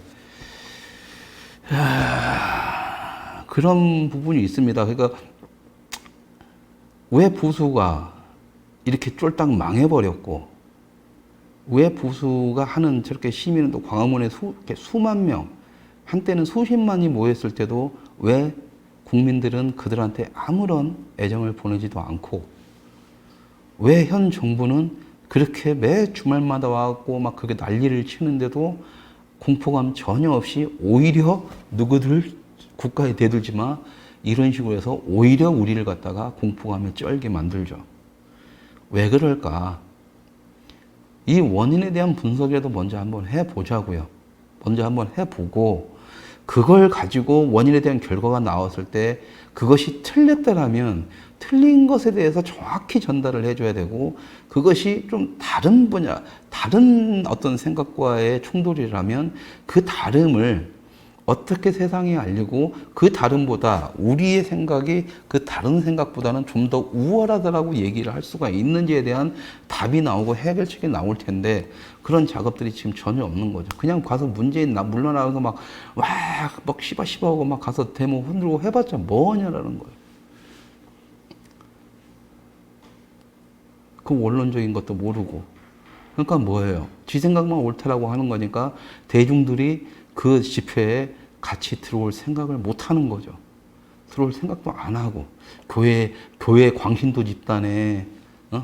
그런 부분이 있습니다. 그러니까 왜 보수가 이렇게 쫄딱 망해버렸고 왜 보수가 하는 저렇게 시민운동 광화문에 수만 명 한때는 수십만이 모였을 때도 왜 국민들은 그들한테 아무런 애정을 보내지도 않고 왜 현 정부는 그렇게 매 주말마다 와갖고 막 그게 난리를 치는데도 공포감 전혀 없이 오히려 누구들 국가에 대들지 마 이런 식으로 해서 오히려 우리를 갖다가 공포감에 쩔게 만들죠. 왜 그럴까? 이 원인에 대한 분석이라도 먼저 한번 해보자고요. 먼저 한번 해보고 그걸 가지고 원인에 대한 결과가 나왔을 때 그것이 틀렸다라면 틀린 것에 대해서 정확히 전달을 해줘야 되고 그것이 좀 다른 분야, 다른 어떤 생각과의 충돌이라면 그 다름을 어떻게 세상에 알리고 그 다름보다 우리의 생각이 그 다른 생각보다는 좀 더 우월하다라고 얘기를 할 수가 있는지에 대한 답이 나오고 해결책이 나올 텐데 그런 작업들이 지금 전혀 없는 거죠. 그냥 가서 문재인 물러나가서 막 씨바하고 막 가서 데모 흔들고 해봤자 뭐냐라는 거예요. 그 원론적인 것도 모르고. 그러니까 뭐예요? 지 생각만 옳다라고 하는 거니까 대중들이 그 집회에 같이 들어올 생각을 못 하는 거죠. 들어올 생각도 안 하고 교회 광신도 집단에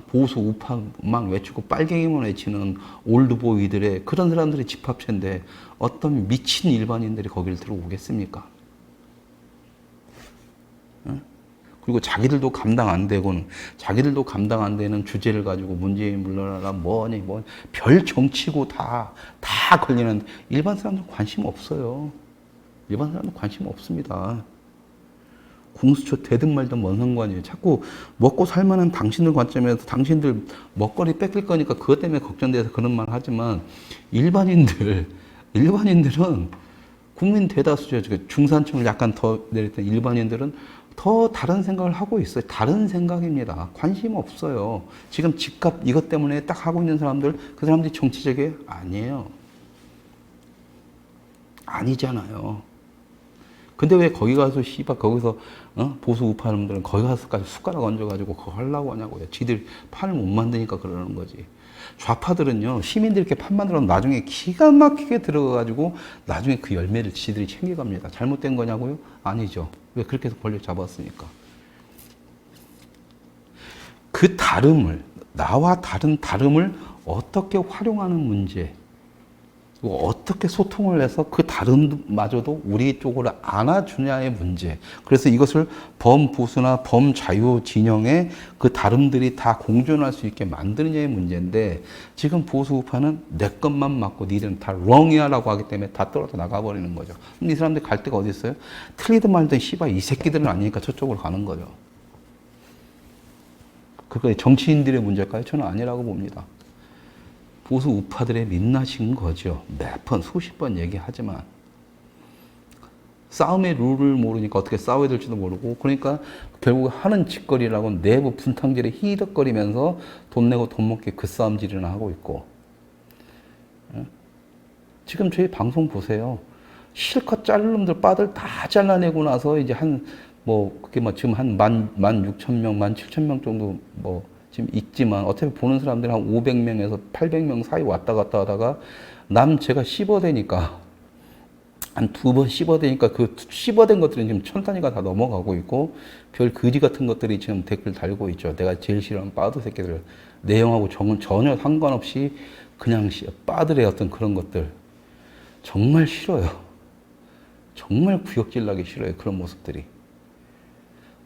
보수 우파만 외치고 빨갱이만 외치는 올드보이들의 그런 사람들의 집합체인데 어떤 미친 일반인들이 거기를 들어오겠습니까? 그리고 자기들도 감당 안 되고는 자기들도 감당 안 되는 주제를 가지고 문재인 물러나라 뭐니 별 정치고 다 걸리는 일반 사람들은 관심 없어요. 일반 사람들은 관심 없습니다. 공수처 되든 말든 뭔 상관이에요. 자꾸 먹고 살만한 당신들 관점에서 당신들 먹거리 뺏길 거니까 그것 때문에 걱정돼서 그런 말 하지만 일반인들은 국민 대다수죠. 중산층을 약간 더 내렸던 일반인들은 더 다른 생각을 하고 있어요. 다른 생각입니다. 관심 없어요. 지금 집값 이것 때문에 딱 하고 있는 사람들, 그 사람들이 정치적이 아니에요. 아니잖아요. 근데 왜 거기 가서 거기서 보수 우파 놈들은 거기 가서까지 숟가락 얹어가지고 그거 하려고 하냐고요. 지들 판을 못 만드니까 그러는 거지. 좌파들은요 시민들 이렇게 판 만들어 나중에 기가 막히게 들어가가지고 나중에 그 열매를 지들이 챙겨갑니다. 잘못된 거냐고요? 아니죠. 왜 그렇게 해서 권력 잡았으니까. 그 다름을, 나와 다른 다름을 어떻게 활용하는 문제, 어떻게 소통을 해서 그 다름마저도 우리 쪽으로 안아주냐의 문제. 그래서 이것을 범보수나 범자유 진영의 그 다름들이 다 공존할 수 있게 만드느냐의 문제인데, 지금 보수 우파는 내 것만 맞고 니들은 다 wrong이야 라고 하기 때문에 다 떨어져 나가버리는 거죠. 그럼 이 사람들이 갈 데가 어디 있어요? 틀리든 말든 씨발 이 새끼들은 아니니까 저쪽으로 가는 거죠. 그거 정치인들의 문제일까요? 저는 아니라고 봅니다. 보수 우파들의 민낯인 거죠. 매번 수십 번 얘기하지만 싸움의 룰을 모르니까 어떻게 싸워야 될지도 모르고, 그러니까 결국 하는 짓거리라고 내부 분탕질에 히덕거리면서 돈 내고 돈 먹기 그 싸움질이나 하고 있고. 지금 저희 방송 보세요. 실컷 자를 놈들 빠들 다 잘라내고 나서 이제 그게 지금 한 16,000명, 17,000명 정도 지금 있지만, 어차피 보는 사람들이 한 500명에서 800명 사이 왔다 갔다 하다가 제가 씹어대니까, 한 2번 씹어대니까 그 씹어댄 것들은 지금 1000단위가 다 넘어가고 있고, 별 거지 같은 것들이 지금 댓글 달고 있죠. 내가 제일 싫어하는 빠드 새끼들. 내용하고 전혀 상관없이 그냥 빠들의 어떤 그런 것들. 정말 싫어요. 정말 구역질 나기 싫어요. 그런 모습들이.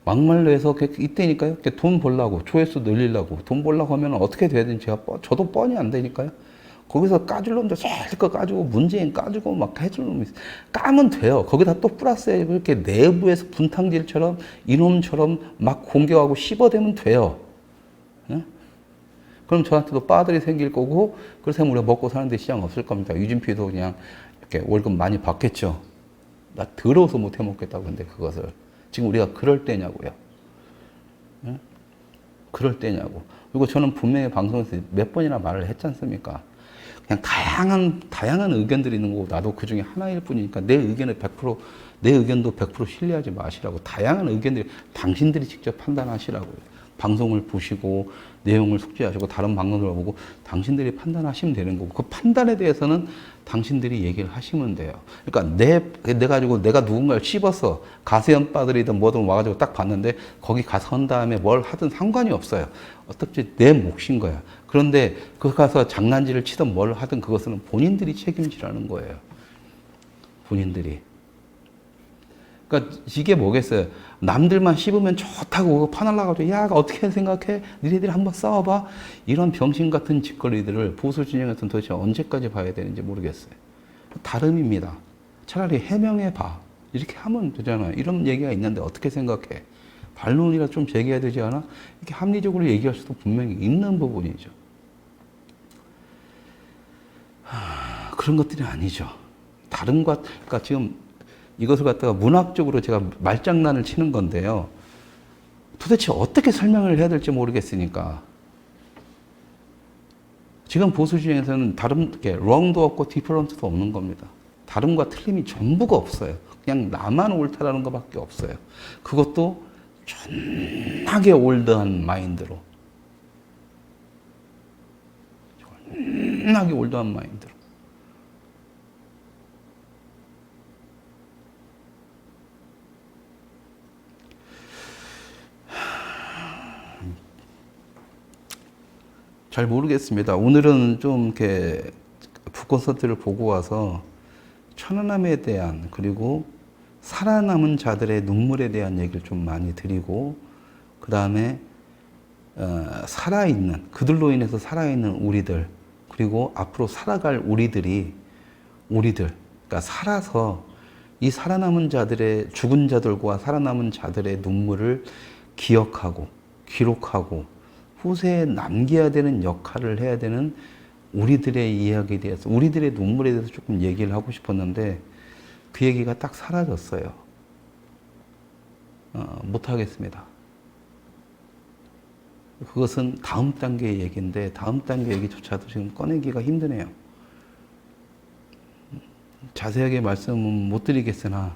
막말로 해서 이때니까요. 돈 벌려고, 조회수 늘리려고, 돈 벌려고 하면 어떻게 돼야 되는지 저도 뻔히 안 되니까요. 거기서 까줄 놈들 실컷 까주고, 문재인 까주고, 막 해줄 놈이 까면 돼요. 거기다 또 플러스에 이렇게 내부에서 분탕질처럼 이놈처럼 막 공격하고 씹어대면 돼요. 네? 그럼 저한테도 빠들이 생길 거고, 그래서 우리가 먹고 사는데 시장 없을 겁니다. 유진피도 그냥 이렇게 월급 많이 받겠죠. 나 더러워서 못 해먹겠다고. 근데 그것을 지금 우리가 그럴 때냐고요. 네? 그럴 때냐고. 그리고 저는 분명히 방송에서 몇 번이나 말을 했지 않습니까? 그냥 다양한 의견들이 있는 거고, 나도 그 중에 하나일 뿐이니까 내 의견도 100% 신뢰하지 마시라고. 다양한 의견들이, 당신들이 직접 판단하시라고요. 방송을 보시고 내용을 숙지하시고 다른 방송을 보고 당신들이 판단하시면 되는 거고, 그 판단에 대해서는 당신들이 얘기를 하시면 돼요. 그러니까 내가 누군가를 씹어서 가세연 빠들이든 뭐든 와가지고 딱 봤는데 거기 가서 한 다음에 뭘 하든 상관이 없어요. 어떻게 내 몫인 거야. 그런데 그 가서 장난질을 치든 뭘 하든 그것은 본인들이 책임지라는 거예요. 본인들이. 그러니까 이게 뭐겠어요. 남들만 씹으면 좋다고 파날라가지고, 야, 어떻게 생각해? 니네들이 한번 싸워봐. 이런 병신 같은 짓거리들을 보수 진영에서는 도대체 언제까지 봐야 되는지 모르겠어요. 다름입니다. 차라리 해명해봐. 이렇게 하면 되잖아요. 이런 얘기가 있는데 어떻게 생각해? 반론이라 좀 제기해야 되지 않아? 이렇게 합리적으로 얘기할 수도 분명히 있는 부분이죠. 그런 것들이 아니죠. 그러니까 지금 이것을 갖다가 문학적으로 제가 말장난을 치는 건데요. 도대체 어떻게 설명을 해야 될지 모르겠으니까. 지금 보수 진영에서는 wrong도 없고 different도 없는 겁니다. 다름과 틀림이 전부가 없어요. 그냥 나만 옳다라는 것밖에 없어요. 그것도 존나게 올드한 마인드로. 존나게 올드한 마인드로. 잘 모르겠습니다. 오늘은 좀 이렇게 북콘서트를 보고 와서 천안함에 대한, 그리고 살아남은 자들의 눈물에 대한 얘기를 좀 많이 드리고, 그 다음에 살아있는, 그들로 인해서 살아있는 우리들, 그리고 앞으로 살아갈 우리들, 그러니까 살아서 이 살아남은 자들의, 죽은 자들과 살아남은 자들의 눈물을 기억하고 기록하고 후세에 남겨야 되는 역할을 해야 되는 우리들의 이야기에 대해서, 우리들의 눈물에 대해서 조금 얘기를 하고 싶었는데 그 얘기가 딱 사라졌어요. 못하겠습니다. 그것은 다음 단계의 얘기인데 다음 단계 얘기조차도 지금 꺼내기가 힘드네요. 자세하게 말씀은 못 드리겠으나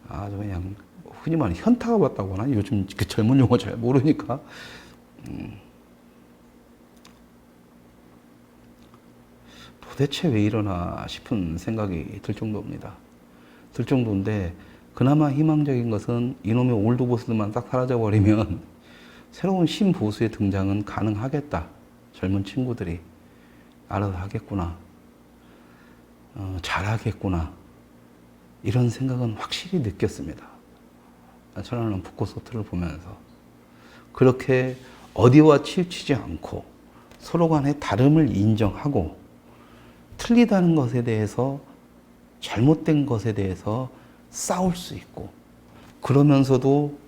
아주 그냥 흔히 말하는 현타가 왔다고 하나? 요즘 그 젊은 용어 잘 모르니까. 도대체 왜 이러나 싶은 생각이 들 정도입니다. 들 정도인데, 그나마 희망적인 것은 이놈의 올드보스들만 딱 사라져버리면 새로운 신보수의 등장은 가능하겠다. 젊은 친구들이 알아서 하겠구나. 잘하겠구나. 이런 생각은 확실히 느꼈습니다. 저는 북코소트를 보면서 그렇게 어디와 치우치지 않고 서로 간의 다름을 인정하고 틀리다는 것에 대해서 잘못된 것에 대해서 싸울 수 있고 그러면서도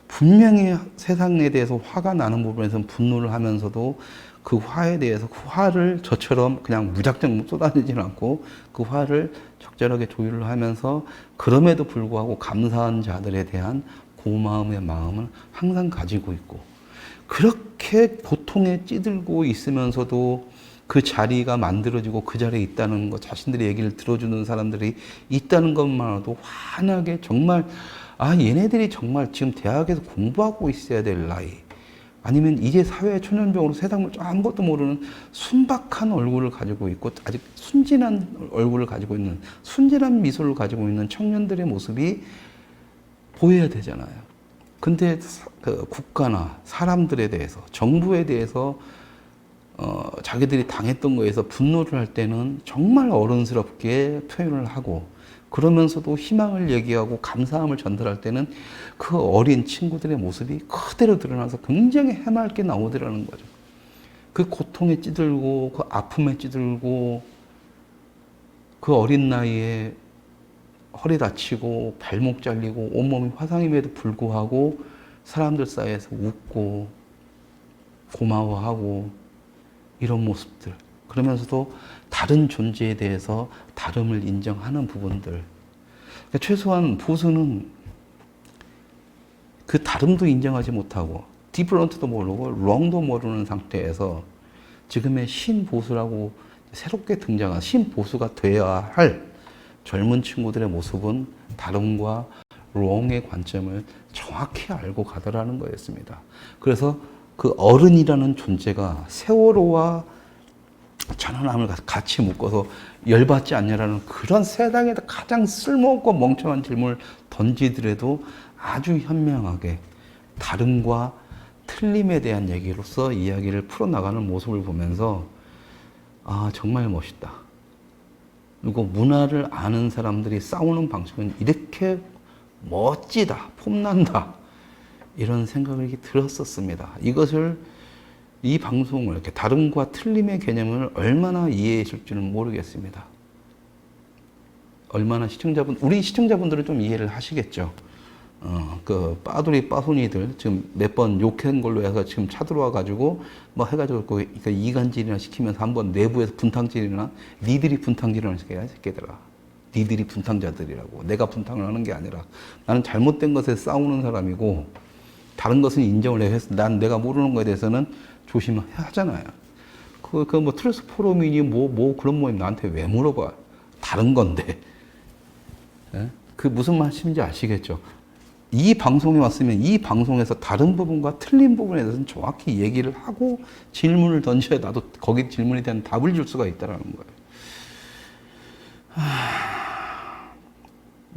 분명히 세상에 대해서 화가 나는 부분에서는 분노를 하면서도 그 화에 대해서 그 화를 저처럼 그냥 무작정 쏟아내지는 않고 그 화를 적절하게 조율을 하면서 그럼에도 불구하고 감사한 자들에 대한 고마움의 마음을 항상 가지고 있고 그렇게 고통에 찌들고 있으면서도 그 자리가 만들어지고 그 자리에 있다는 것, 자신들의 얘기를 들어주는 사람들이 있다는 것만으로도 환하게 정말 얘네들이 정말 지금 대학에서 공부하고 있어야 될 나이 아니면 이제 사회 초년병으로 세상을 아무것도 모르는 순박한 얼굴을 가지고 있고 아직 순진한 얼굴을 가지고 있는 순진한 미소를 가지고 있는 청년들의 모습이 보여야 되잖아요. 근데 그 국가나 사람들에 대해서 정부에 대해서 자기들이 당했던 거에서 분노를 할 때는 정말 어른스럽게 표현을 하고 그러면서도 희망을 얘기하고 감사함을 전달할 때는 그 어린 친구들의 모습이 그대로 드러나서 굉장히 해맑게 나오더라는 거죠. 그 고통에 찌들고 그 아픔에 찌들고 그 어린 나이에 허리 다치고 발목 잘리고 온몸이 화상임에도 불구하고 사람들 사이에서 웃고 고마워하고 이런 모습들 그러면서도 다른 존재에 대해서 다름을 인정하는 부분들 그러니까 최소한 보수는 그 다름도 인정하지 못하고 디프런트도 모르고 롱도 모르는 상태에서 지금의 신보수라고 새롭게 등장한 신보수가 되어야 할 젊은 친구들의 모습은 다름과 롱의 관점을 정확히 알고 가더라는 거였습니다. 그래서 그 어른이라는 존재가 세월호와 천안함을 같이 묶어서 열받지 않냐라는 그런 세상에서 가장 쓸모없고 멍청한 질문을 던지더라도 아주 현명하게 다름과 틀림에 대한 얘기로서 이야기를 풀어나가는 모습을 보면서 정말 멋있다. 그리고 문화를 아는 사람들이 싸우는 방식은 이렇게 멋지다, 폼난다. 이런 생각이 들었었습니다. 이 방송을 이렇게 다름과 틀림의 개념을 얼마나 이해하실 줄은 모르겠습니다. 얼마나 우리 시청자분들은 좀 이해를 하시겠죠. 그 빠돌이 빠손이들 지금 몇 번 욕한 걸로 해서 지금 차들어와가지고 뭐 해가지고 그러니까 이간질이나 시키면서 한번 내부에서 분탕질이나 니들이 분탕질을 하는 새끼들아. 니들이 분탕자들이라고. 내가 분탕을 하는 게 아니라 나는 잘못된 것에 싸우는 사람이고 다른 것은 인정을 해서 난 내가 모르는 거에 대해서는 조심하잖아요. 뭐 트루스 포럼이니 뭐 그런 모임 나한테 왜 물어봐? 다른 건데. 예? 그 무슨 말씀인지 아시겠죠? 이 방송에 왔으면 이 방송에서 다른 부분과 틀린 부분에 대해서는 정확히 얘기를 하고 질문을 던져야 나도 거기 질문에 대한 답을 줄 수가 있다는 거예요.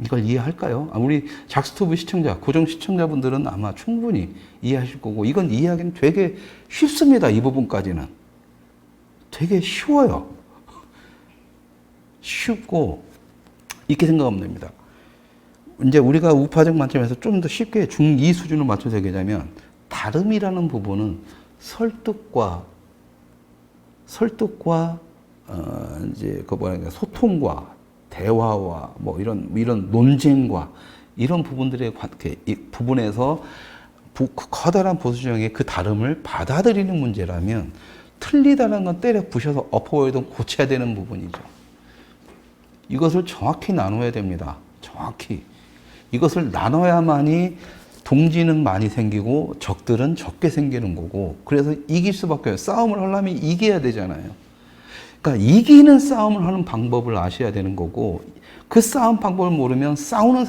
이걸 이해할까요? 우리 작스튜브 시청자, 고정 시청자분들은 아마 충분히 이해하실 거고 이건 이해하기는 되게 쉽습니다. 이 부분까지는. 되게 쉬워요. 쉽고 이렇게 생각하면 됩니다. 이제 우리가 우파적 관점에서 좀 더 쉽게 중2 수준을 맞춰서 얘기하자면 다름이라는 부분은 설득과 이제 소통과 대화와 뭐 이런 논쟁과 이런 부분들의 부분에서 커다란 보수정의 그 다름을 받아들이는 문제라면 틀리다는 건 때려 부셔서 엎어버리든 고쳐야 되는 부분이죠. 이것을 정확히 나눠야 됩니다. 정확히. 이것을 나눠야만이 동지는 많이 생기고 적들은 적게 생기는 거고 그래서 이길 수밖에 없어요. 싸움을 하려면 이겨야 되잖아요. 그러니까 이기는 싸움을 하는 방법을 아셔야 되는 거고 그 싸움 방법을 모르면 싸우는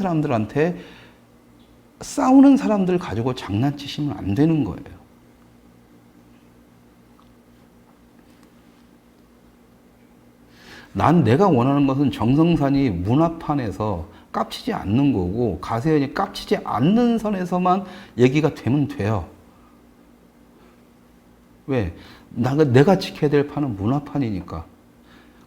사람들 가지고 장난치시면 안 되는 거예요. 내가 원하는 것은 정성산이 문화판에서 깝치지 않는 거고 가세현이 깝치지 않는 선에서만 얘기가 되면 돼요. 왜? 내가 지켜야 될 판은 문화판이니까.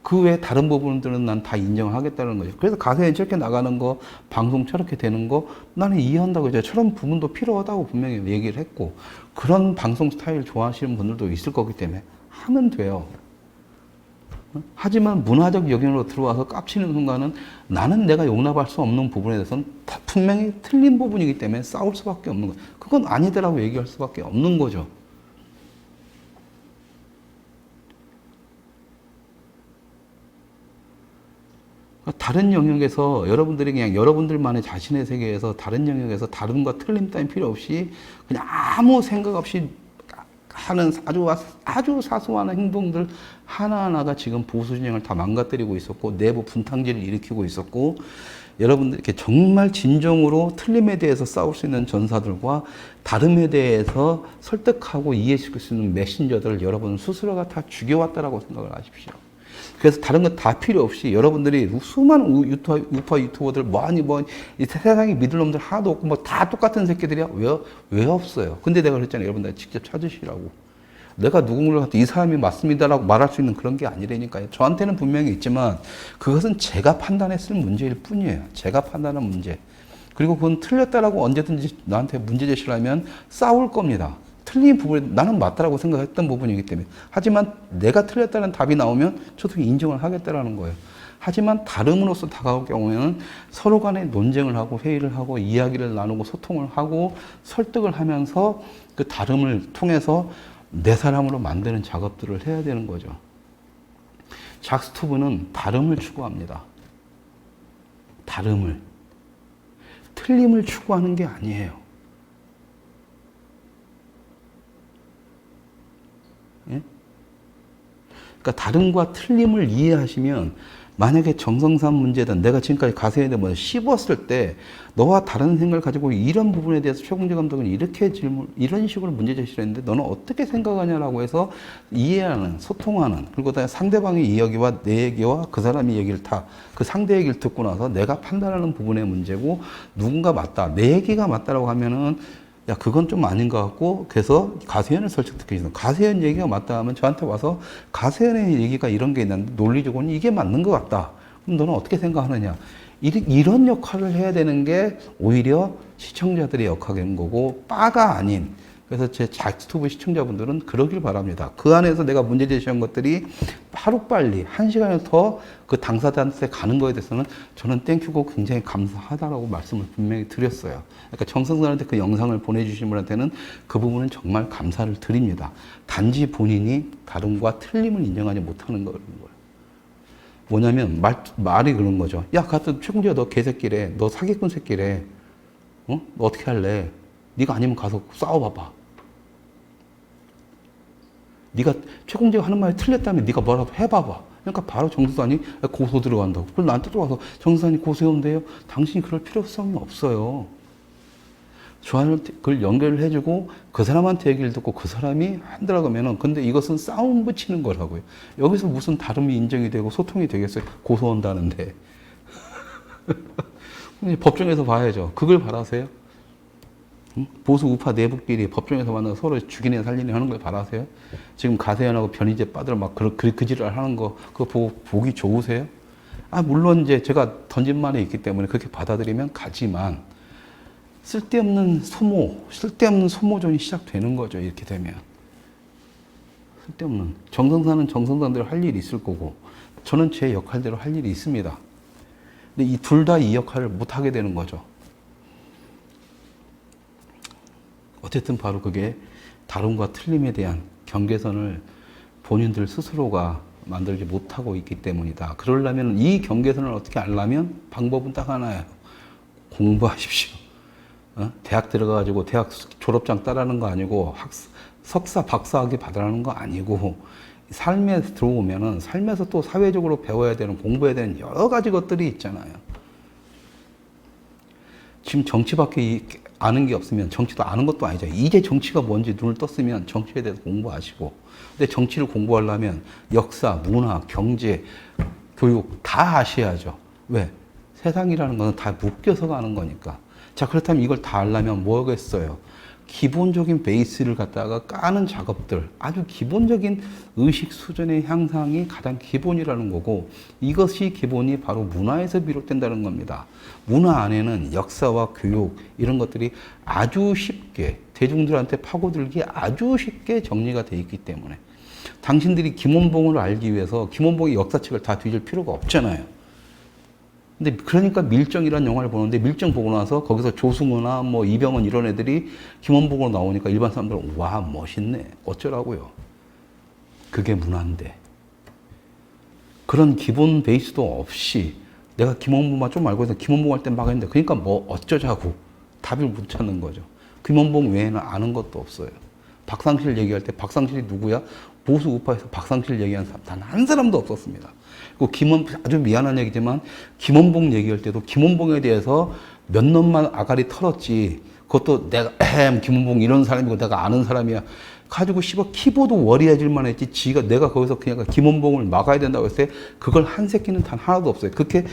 그 외에 다른 부분들은 난 다 인정하겠다는 거죠. 그래서 가세현 저렇게 나가는 거, 방송 저렇게 되는 거, 나는 이해한다고 이제 저런 부분도 필요하다고 분명히 얘기를 했고, 그런 방송 스타일 좋아하시는 분들도 있을 거기 때문에 하면 돼요. 하지만 문화적 영역으로 들어와서 깝치는 순간은 나는 내가 용납할 수 없는 부분에 대해서는 다 분명히 틀린 부분이기 때문에 싸울 수밖에 없는 거예요. 그건 아니더라고 얘기할 수밖에 없는 거죠. 다른 영역에서 여러분들이 그냥 여러분들만의 자신의 세계에서 다른 영역에서 다름과 틀림 따윈 필요 없이 그냥 아무 생각 없이 하는 아주 사소한 행동들 하나하나가 지금 보수 진영을 다 망가뜨리고 있었고 내부 분탕질을 일으키고 있었고 여러분들 이렇게 정말 진정으로 틀림에 대해서 싸울 수 있는 전사들과 다름에 대해서 설득하고 이해시킬 수 있는 메신저들을 여러분 스스로가 다 죽여왔다라고 생각을 하십시오. 그래서 다른 거 다 필요 없이 여러분들이 수많은 우파 유튜버들 이 세상에 믿을 놈들 하나도 없고 뭐 다 똑같은 새끼들이야. 왜 없어요? 근데 내가 그랬잖아요. 여러분들 직접 찾으시라고. 내가 누군가를 갖다 이 사람이 맞습니다라고 말할 수 있는 그런 게 아니라니까요. 저한테는 분명히 있지만 그것은 제가 판단했을 문제일 뿐이에요. 제가 판단한 문제. 그리고 그건 틀렸다라고 언제든지 나한테 문제 제시를 하면 싸울 겁니다. 틀린 부분에 나는 맞다라고 생각했던 부분이기 때문에. 하지만 내가 틀렸다는 답이 나오면 저도 인정을 하겠다라는 거예요. 하지만 다름으로써 다가올 경우에는 서로 간에 논쟁을 하고 회의를 하고 이야기를 나누고 소통을 하고 설득을 하면서 그 다름을 통해서 내 사람으로 만드는 작업들을 해야 되는 거죠. 작스투브는 다름을 추구합니다. 다름을. 틀림을 추구하는 게 아니에요. 예? 그러니까 다름과 틀림을 이해하시면 만약에 정성산 문제든 내가 지금까지 가세에 대해 씹었을 때 너와 다른 생각을 가지고 이런 부분에 대해서 최공재 감독은 이렇게 이런 식으로 문제 제시를 했는데 너는 어떻게 생각하냐라고 해서 이해하는, 소통하는, 그리고 상대방의 이야기와 내 얘기와 그 사람의 얘기를 다 그 상대 얘기를 듣고 나서 내가 판단하는 부분의 문제고 누군가 맞다, 내 얘기가 맞다라고 하면은 야, 그건 좀 아닌 것 같고, 그래서 가세현을 설득시키는 가세현 얘기가 맞다 하면 저한테 와서 가세현의 얘기가 이런 게 있는데 논리적으로는 이게 맞는 것 같다. 그럼 너는 어떻게 생각하느냐? 이런 역할을 해야 되는 게 오히려 시청자들의 역할인 거고, 빠가 아닌. 그래서 제 작스투브 시청자분들은 그러길 바랍니다. 그 안에서 내가 문제 제시한 것들이 하루빨리, 1시간을 더 그 당사자한테 가는 거에 대해서는 저는 땡큐고 굉장히 감사하다라고 말씀을 분명히 드렸어요. 그러니까 정성선한테 그 영상을 보내주신 분한테는 그 부분은 정말 감사를 드립니다. 단지 본인이 다름과 틀림을 인정하지 못하는 거예요. 뭐냐면 말이 그런 거죠. 야, 같은 최공재야, 너 개새끼래. 너 사기꾼 새끼래. 어? 너 어떻게 할래? 네가 아니면 가서 싸워봐봐. 네가 최공재가 하는 말이 틀렸다면 네가 뭐라도 해봐봐. 그러니까 바로 정수산이 고소 들어간다고. 그걸 나한테 또 와서 정수산이 고소해온대요. 당신이 그럴 필요성이 없어요. 저한테 그걸 연결을 해주고 그 사람한테 얘기를 듣고 그 사람이 한다고 하면은 근데 이것은 싸움 붙이는 거라고요. 여기서 무슨 다름이 인정이 되고 소통이 되겠어요. 고소한다는데. 법정에서 봐야죠. 그걸 바라세요? 보수 우파 내부끼리 법정에서 만나서 서로 죽이네 살리네 하는 걸 바라세요? 지금 가세현하고 변희재 빠들 막 그 지랄 하는 거 그거 보기 좋으세요? 아, 물론 이제 제가 던진 말이 있기 때문에 그렇게 받아들이면 가지만 쓸데없는 소모전이 시작되는 거죠. 이렇게 되면. 쓸데없는. 정성사는 정성사대로 할 일이 있을 거고 저는 제 역할대로 할 일이 있습니다. 근데 이 둘 다 이 역할을 못 하게 되는 거죠. 어쨌든 바로 그게 다름과 틀림에 대한 경계선을 본인들 스스로가 만들지 못하고 있기 때문이다. 그러려면 이 경계선을 어떻게 알려면 방법은 딱 하나예요. 공부하십시오. 대학 들어가가지고 대학 졸업장 따라하는 거 아니고 석사, 박사학위 받으라는 거 아니고 삶에 들어오면은 삶에서 또 사회적으로 배워야 되는 공부해야 되는 여러 가지 것들이 있잖아요. 지금 정치밖에 아는 게 없으면 정치도 아는 것도 아니죠. 이제 정치가 뭔지 눈을 떴으면 정치에 대해서 공부하시고 근데 정치를 공부하려면 역사, 문화, 경제, 교육 다 아셔야죠. 왜? 세상이라는 것은 다 묶여서 가는 거니까. 자, 그렇다면 이걸 다 알려면 뭐겠어요? 기본적인 베이스를 갖다가 까는 작업들, 아주 기본적인 의식 수준의 향상이 가장 기본이라는 거고, 이것이 기본이 바로 문화에서 비롯된다는 겁니다. 문화 안에는 역사와 교육 이런 것들이 아주 쉽게 대중들한테 파고들기 아주 쉽게 정리가 돼 있기 때문에 당신들이 김원봉을 알기 위해서 김원봉의 역사책을 다 뒤질 필요가 없잖아요. 근데 그러니까 밀정이라는 영화를 보는데 밀정 보고 나서 거기서 조승우나 뭐 이병헌 이런 애들이 김원봉으로 나오니까 일반 사람들은 와 멋있네 어쩌라고요. 그게 문화인데 그런 기본 베이스도 없이 내가 김원봉만 좀 알고 있는데 김원봉 할 때 막 했는데 그러니까 뭐 어쩌자고 답을 못 찾는 거죠. 김원봉 외에는 아는 것도 없어요. 박상실 얘기할 때 박상실이 누구야? 보수 우파에서 박상실 얘기한 사람 단 한 사람도 없었습니다. 그 아주 미안한 얘기지만 김원봉 얘기할 때도 김원봉에 대해서 몇 놈만 아가리 털었지. 그것도 내가 김원봉 이런 사람이고 내가 아는 사람이야. 가지고 키보드 워리해질만 했지. 내가 거기서 그냥 김원봉을 막아야 된다고 했을 때 그걸 한 새끼는 단 하나도 없어요. 그렇게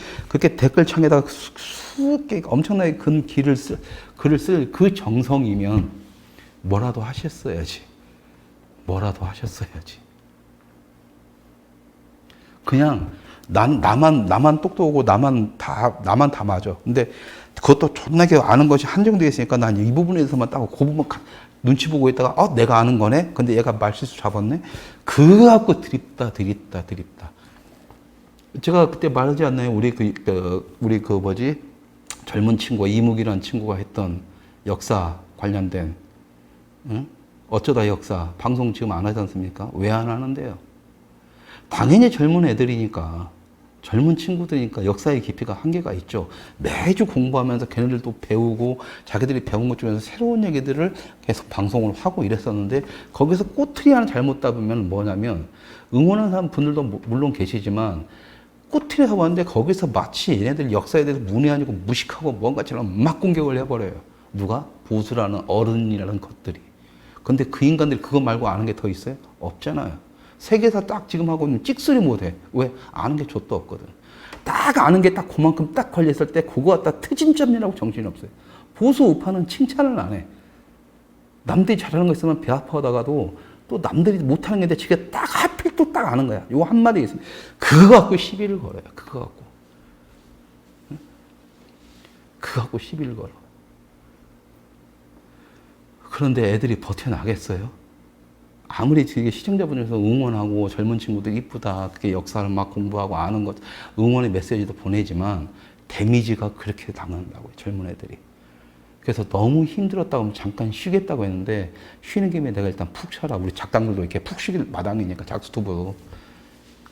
댓글창에다가 수개 엄청나게 큰 글을 쓸 그 정성이면 뭐라도 하셨어야지. 뭐라도 하셨어야지. 그냥 나만 똑똑하고 나만 다 맞아. 근데 그것도 존나게 아는 것이 한정되어 있으니까 난 이 부분에서만 딱 그 부분 눈치 보고 있다가 내가 아는 거네. 근데 얘가 말실수 잡았네. 그거 갖고 드립다. 제가 그때 말하지 않나요? 우리 젊은 친구가 이묵이라는 친구가 했던 역사 관련된 응? 어쩌다 역사 방송 지금 안 하지 않습니까? 왜 안 하는데요? 당연히 젊은 애들이니까 젊은 친구들이니까 역사의 깊이가 한계가 있죠. 매주 공부하면서 걔네들도 배우고 자기들이 배운 것 중에서 새로운 얘기들을 계속 방송을 하고 이랬었는데 거기서 꼬투리 하나 잘못 잡으면 뭐냐면 응원하는 사람 분들도 물론 계시지만 꼬투리 하고 왔는데 거기서 마치 얘네들 역사에 대해서 문외한이고 무식하고 뭔가처럼 막 공격을 해버려요. 누가? 보수라는 어른이라는 것들이. 근데 그 인간들이 그거 말고 아는 게 더 있어요? 없잖아요. 세계사 딱 지금 하고 있는 찍소리 못해. 왜? 아는 게 좆도 없거든. 딱 아는 게 딱 그만큼 딱 걸렸을 때 그거 갖다 트진점이라고 정신이 없어요. 보수 우파는 칭찬을 안 해. 남들이 잘하는 거 있으면 배 아파하다가도 또 남들이 못하는 게 있는데 지가 딱 하필 또 딱 아는 거야. 요거 한마디 있으면 그거 갖고 시비를 걸어요. 그거 갖고. 그거 갖고 시비를 걸어. 그런데 애들이 버텨나겠어요? 아무리 되게 시청자분들에서 응원하고 젊은 친구들 이쁘다, 그렇게 역사를 막 공부하고 아는 것, 응원의 메시지도 보내지만 데미지가 그렇게 당한다고요, 젊은 애들이. 그래서 너무 힘들었다고 하면 잠깐 쉬겠다고 했는데 쉬는 김에 내가 일단 푹 쉬라. 우리 작당들도 이렇게 푹 쉬길 마당이니까 작스튜브.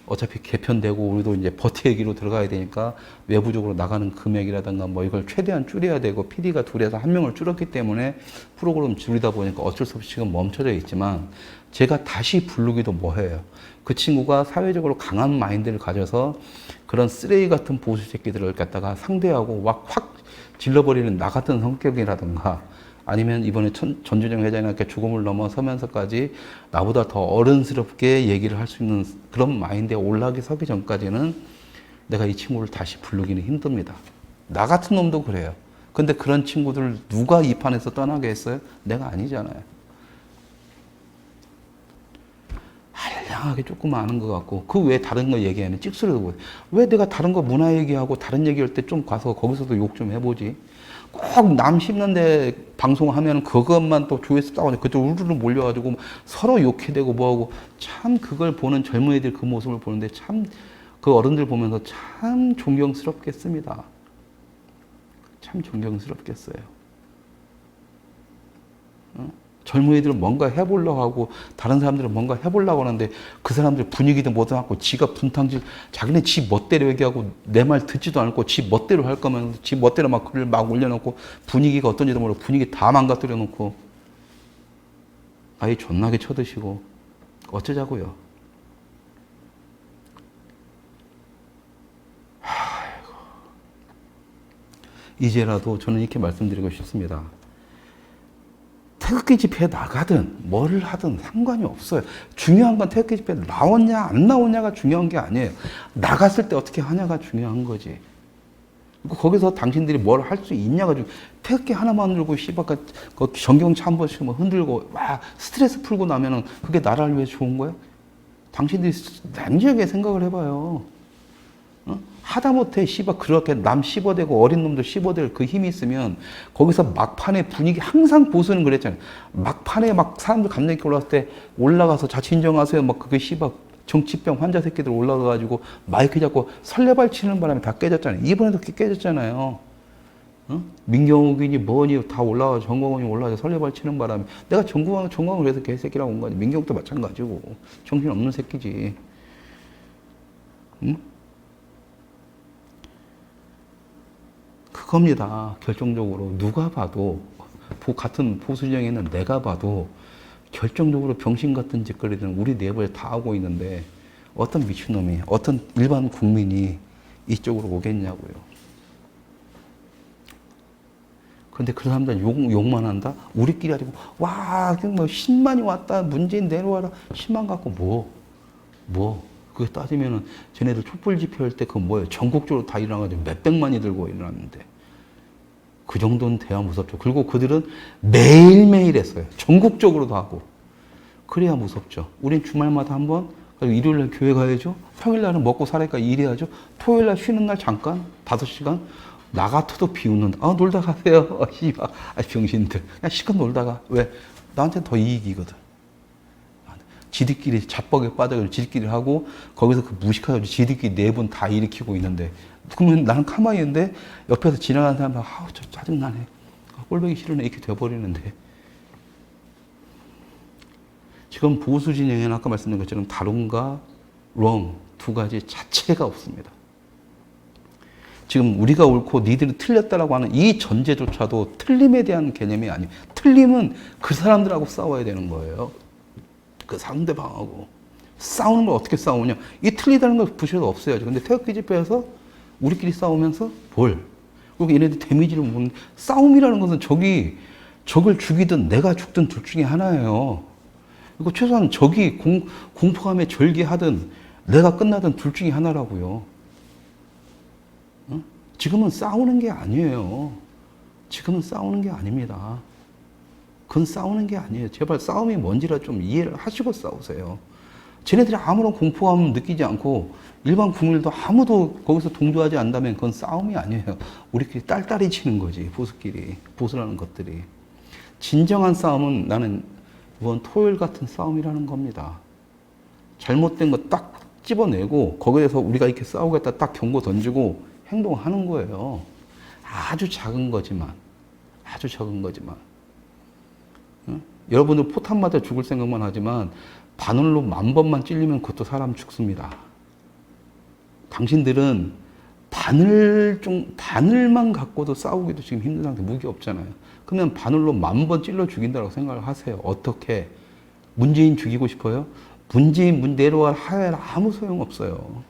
어차피 개편되고 우리도 이제 버티기로 들어가야 되니까 외부적으로 나가는 금액이라든가 뭐 이걸 최대한 줄여야 되고 PD가 둘에서 한 명을 줄였기 때문에 프로그램 줄이다 보니까 어쩔 수 없이 지금 멈춰져 있지만 제가 다시 부르기도 뭐해요. 그 친구가 사회적으로 강한 마인드를 가져서 그런 쓰레기 같은 보수 새끼들을 갖다가 상대하고 확 질러버리는 나 같은 성격이라든가 아니면 이번에 전주정 회장이 이렇게 죽음을 넘어서면서까지 나보다 더 어른스럽게 얘기를 할 수 있는 그런 마인드에 올라가기 서기 전까지는 내가 이 친구를 다시 부르기는 힘듭니다. 나 같은 놈도 그래요. 근데 그런 친구들 누가 이 판에서 떠나게 했어요? 내가 아니잖아요. 한량하게 조금 아는 것 같고 그 외에 다른 거 얘기하면 찍소리도 보고 왜 내가 다른 거 문화 얘기하고 다른 얘기할 때 좀 가서 거기서도 욕 좀 해보지. 꼭 남 씹는데 방송하면 그것만 또 조회수 따고 그쪽 우르르 몰려가지고 서로 욕해대고 뭐하고 참 그걸 보는 젊은이들 그 모습을 보는데 참 그 어른들 보면서 참 존경스럽겠습니다. 참 존경스럽겠어요. 젊은이들은 뭔가 해보려고 하고 다른 사람들은 뭔가 해보려고 하는데 그 사람들 분위기도 못 하고 지가 분탕질 자기네 지 멋대로 얘기하고 내 말 듣지도 않고 지 멋대로 할 거면 지 멋대로 막 글을 막 올려놓고 분위기가 어떤지도 모르고 분위기 다 망가뜨려 놓고 아이 존나게 쳐드시고 어쩌자고요. 아이고. 이제라도 저는 이렇게 말씀드리고 싶습니다. 태극기 집회에 나가든 뭐를 하든 상관이 없어요. 중요한 건 태극기 집회에 나오냐 안 나오냐가 중요한 게 아니에요. 나갔을 때 어떻게 하냐가 중요한 거지. 거기서 당신들이 뭘 할 수 있냐 가지고 태극기 하나만 들고 씨발 그 전경차 한 번씩 뭐 흔들고 막 스트레스 풀고 나면은 그게 나라를 위해 좋은 거야? 당신들이 냉정하게 생각을 해봐요. 어? 하다못해 씨발 그렇게 남 씹어대고 어린 놈들 씹어댈 그 힘이 있으면 거기서 막판에 분위기 항상 보수는 그랬잖아요. 막판에 막 사람들 감정 있게 올라왔을 때 올라가서 자치 인정하세요. 막 그게 씨발 정치병 환자 새끼들 올라가가지고 마이크 잡고 설레발 치는 바람에 다 깨졌잖아요. 이번에도 깨졌잖아요. 어? 민경욱이니 뭐니 다 올라와 정광훈이 올라와서 설레발 치는 바람에 내가 정광훈 그래서 개새끼라고 온 거지. 민경욱도 마찬가지고 정신 없는 새끼지. 응? 그겁니다. 결정적으로 누가 봐도 같은 보수 진영에 있는 내가 봐도 결정적으로 병신 같은 짓거리들은 우리 내부에 다 하고 있는데 어떤 미친놈이 어떤 일반 국민이 이쪽으로 오겠냐고요. 그런데 그 사람들은 욕만 한다? 우리끼리 가지고 와, 뭐 10만이 왔다. 문재인 내려와라. 10만 갖고 뭐? 그거 따지면은 쟤네들 촛불 집회할 때 그거 뭐예요? 전국적으로 다 일어나가지고 몇백만이 들고 일어났는데 그 정도는 돼야 무섭죠. 그리고 그들은 매일매일 했어요. 전국적으로도 하고. 그래야 무섭죠. 우린 주말마다 한 번, 일요일날 교회 가야죠. 평일날은 먹고 살아니까 일해야죠. 토요일날 쉬는 날 잠깐 5시간 나 같아도 비웃는다. 아, 놀다 가세요. 씨발. 병신들. 그냥 시간 놀다가. 왜? 나한테 더 이익이거든. 지들끼리 자뻑에 빠져가지고 지들끼리 하고 거기서 그 무식하게 지들끼리 4분 다 일으키고 있는데 그러면 나는 가만히 있는데 옆에서 지나가는 사람들 아우 저 짜증나네. 꼴보기 싫으네. 이렇게 돼버리는데 지금 보수 진영에는 아까 말씀드린 것처럼 다른가 wrong 두 가지 자체가 없습니다. 지금 우리가 옳고 니들이 틀렸다라고 하는 이 전제조차도 틀림에 대한 개념이 아니에요. 틀림은 그 사람들하고 싸워야 되는 거예요. 그 상대방하고. 싸우는 걸 어떻게 싸우냐. 이 틀리다는 걸 부셔도 없어야죠. 근데 태극기 집회에서 우리끼리 싸우면서 그리고 얘네들 데미지를 못, 싸움이라는 것은 적을 죽이든 내가 죽든 둘 중에 하나예요. 그리고 최소한 적이 공포감에 절개하든 내가 끝나든 둘 중에 하나라고요. 어? 지금은 싸우는 게 아니에요. 지금은 싸우는 게 아닙니다. 그건 싸우는 게 아니에요. 제발 싸움이 뭔지라 좀 이해를 하시고 싸우세요. 쟤네들이 아무런 공포감 느끼지 않고 일반 국민들도 아무도 거기서 동조하지 않는다면 그건 싸움이 아니에요. 우리끼리 딸딸이 치는 거지. 보수끼리. 보수라는 것들이. 진정한 싸움은 나는 이번 토요일 같은 싸움이라는 겁니다. 잘못된 거 딱 집어내고 거기에서 우리가 이렇게 싸우겠다 딱 경고 던지고 행동하는 거예요. 아주 작은 거지만. 아주 적은 거지만. 응? 여러분들 포탄 맞아 죽을 생각만 하지만 바늘로 10,000번만 찔리면 그것도 사람 죽습니다. 당신들은 바늘만 갖고도 싸우기도 지금 힘든 상태, 무기 없잖아요. 그러면 바늘로 10,000번 찔러 죽인다고 생각을 하세요. 어떻게? 문재인 죽이고 싶어요? 문재인 내려와 하야라 아무 소용 없어요.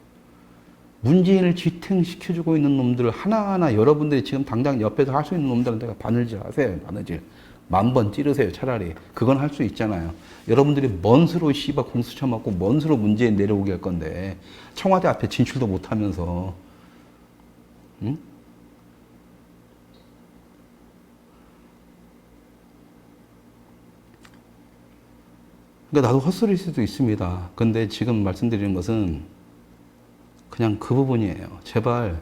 문재인을 지탱시켜주고 있는 놈들 하나하나 여러분들이 지금 당장 옆에서 할 수 있는 놈들한테 바늘질 하세요. 바늘질. 10,000번 찌르세요. 차라리. 그건 할 수 있잖아요. 여러분들이 뭔 수로 씨발 공수처 맞고 뭔 수로 문재인 내려오게 할 건데 청와대 앞에 진출도 못하면서 응? 그러니까 나도 헛소리일 수도 있습니다. 근데 지금 말씀드리는 것은 그냥 그 부분이에요. 제발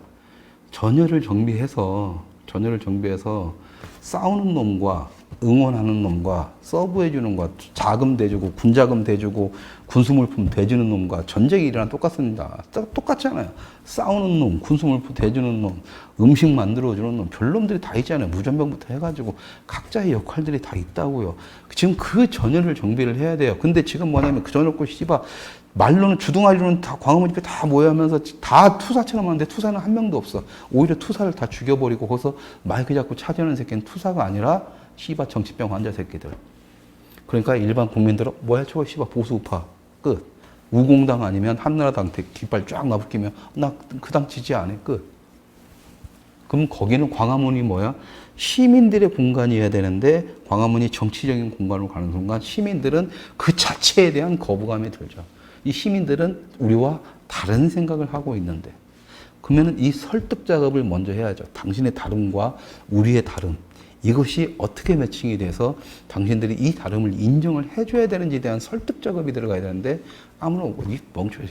전열을 정비해서 싸우는 놈과 응원하는 놈과 서브해주는 놈과 자금 대주고 군자금 대주고 군수물품 대주는 놈과 전쟁이 일어나 똑같습니다. 똑같잖아요. 싸우는 놈, 군수물품 대주는 놈, 음식 만들어주는 놈, 별놈들이 다 있잖아요. 무전병부터 해가지고 각자의 역할들이 다 있다고요. 지금 그 전열을 정비를 해야 돼요. 근데 지금 뭐냐면 그 전열 곳이 씨발 말로는 주둥아리로는 다 광화문 집회 다 모여하면서 다 투사처럼 하는데 투사는 한 명도 없어. 오히려 투사를 다 죽여버리고 거기서 마이크 잡고 차지하는 새끼는 투사가 아니라 씨바 정치병 환자 새끼들. 그러니까 일반 국민들은 뭐야 저거 씨바 보수 우파 끝. 우공당 아니면 한나라당 깃발 쫙 놔붙기면 나 그 당 지지 안 해 끝. 그럼 거기는 광화문이 뭐야? 시민들의 공간이어야 되는데 광화문이 정치적인 공간으로 가는 순간 시민들은 그 자체에 대한 거부감이 들죠. 이 시민들은 우리와 다른 생각을 하고 있는데 그러면은 이 설득 작업을 먼저 해야죠. 당신의 다름과 우리의 다름. 이것이 어떻게 매칭이 돼서 당신들이 이 다름을 인정을 해줘야 되는지에 대한 설득 작업이 들어가야 되는데 아무나 이 멍청이